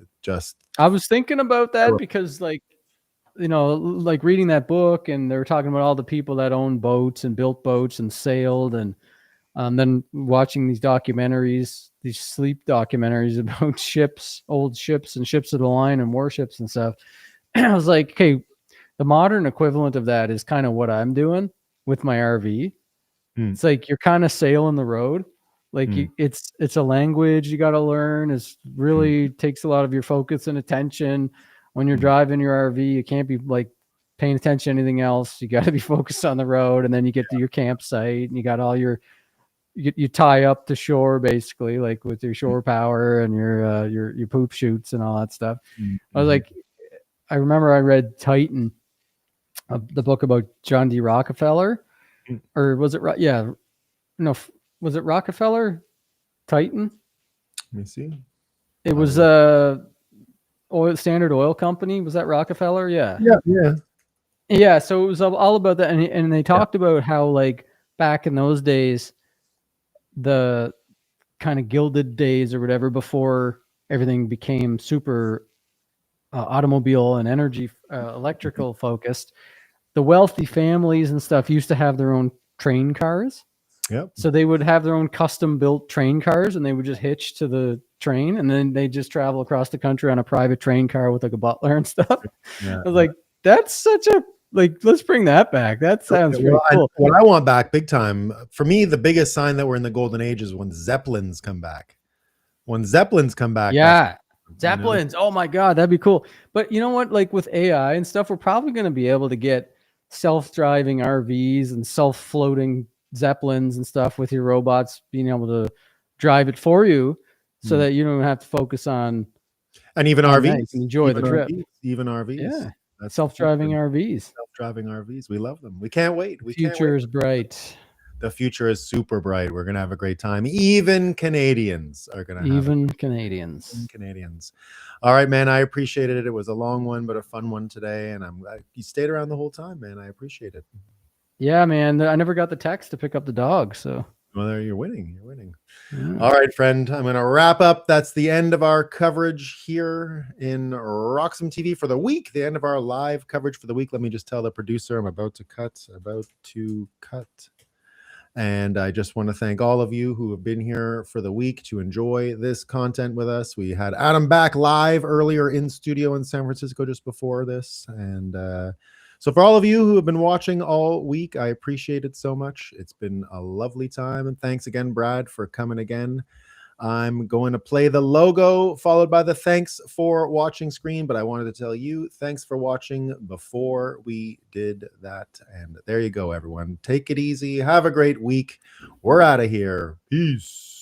I was thinking about that because, like, like reading that book, and they were talking about all the people that own boats and built boats and sailed, and then watching these documentaries, these sleep documentaries about ships, old ships and ships of the line and warships and stuff. I was like, okay, the modern equivalent of that is kind of what I'm doing with my RV. It's like you're kind of sailing the road. Like it's a language you got to learn. It's really takes a lot of your focus and attention. When you're driving your RV, you can't be like paying attention to anything else. You got to be focused on the road, and then you get to your campsite and you got all you tie up to shore basically, like with your shore power and your poop chutes and all that stuff. I was like, I remember I read Titan, the book about John D. Rockefeller, or was it? Yeah, no, was it Rockefeller? Titan. Let me see. It was Standard Oil Company. Was that Rockefeller? Yeah. So it was all about that, and they talked about how, like, back in those days, the kind of gilded days or whatever, before everything became super automobile and energy electrical focused, the wealthy families and stuff used to have their own train cars. Yep. So they would have their own custom built train cars, and they would just hitch to the train, and then they just travel across the country on a private train car with like a butler and stuff. Yeah, I was like, that's such a let's bring that back. That sounds really cool. What I want back big time, for me, the biggest sign that we're in the golden age is when Zeppelins come back. When Zeppelins come back, Yeah. Zeppelins. Oh my God, that'd be cool. But you know what? Like with AI and stuff, we're probably going to be able to get self-driving RVs and self-floating Zeppelins and stuff with your robots being able to drive it for you so that you don't have to focus on and even how RVs. nice and enjoy the trip. Even RVs. Yeah. That's Self-driving RVs. Self-driving RVs. We love them. We can't wait. The future is bright. The future is super bright. We're going to have a great time. Even Canadians are going to have Canadians. All right, man. I appreciated it. It was a long one, but a fun one today. And I'm glad you stayed around the whole time, man. I appreciate it. Yeah, man. I never got the text to pick up the dog. So, well, there you're winning. You're winning. Yeah. All right, friend. I'm going to wrap up. That's the end of our coverage here in Roxham TV for the week. The end of our live coverage for the week. Let me just tell the producer I'm about to cut. And I just want to thank all of you who have been here for the week to enjoy this content with us. We had Adam back live earlier in studio in San Francisco just before this. And so for all of you who have been watching all week, I appreciate it so much. It's been a lovely time. And thanks again, Brad, for coming again. I'm going to play the logo followed by the thanks for watching screen, but I wanted to tell you thanks for watching before we did that. And there you go, everyone. Take it easy. Have a great week. We're out of here. Peace.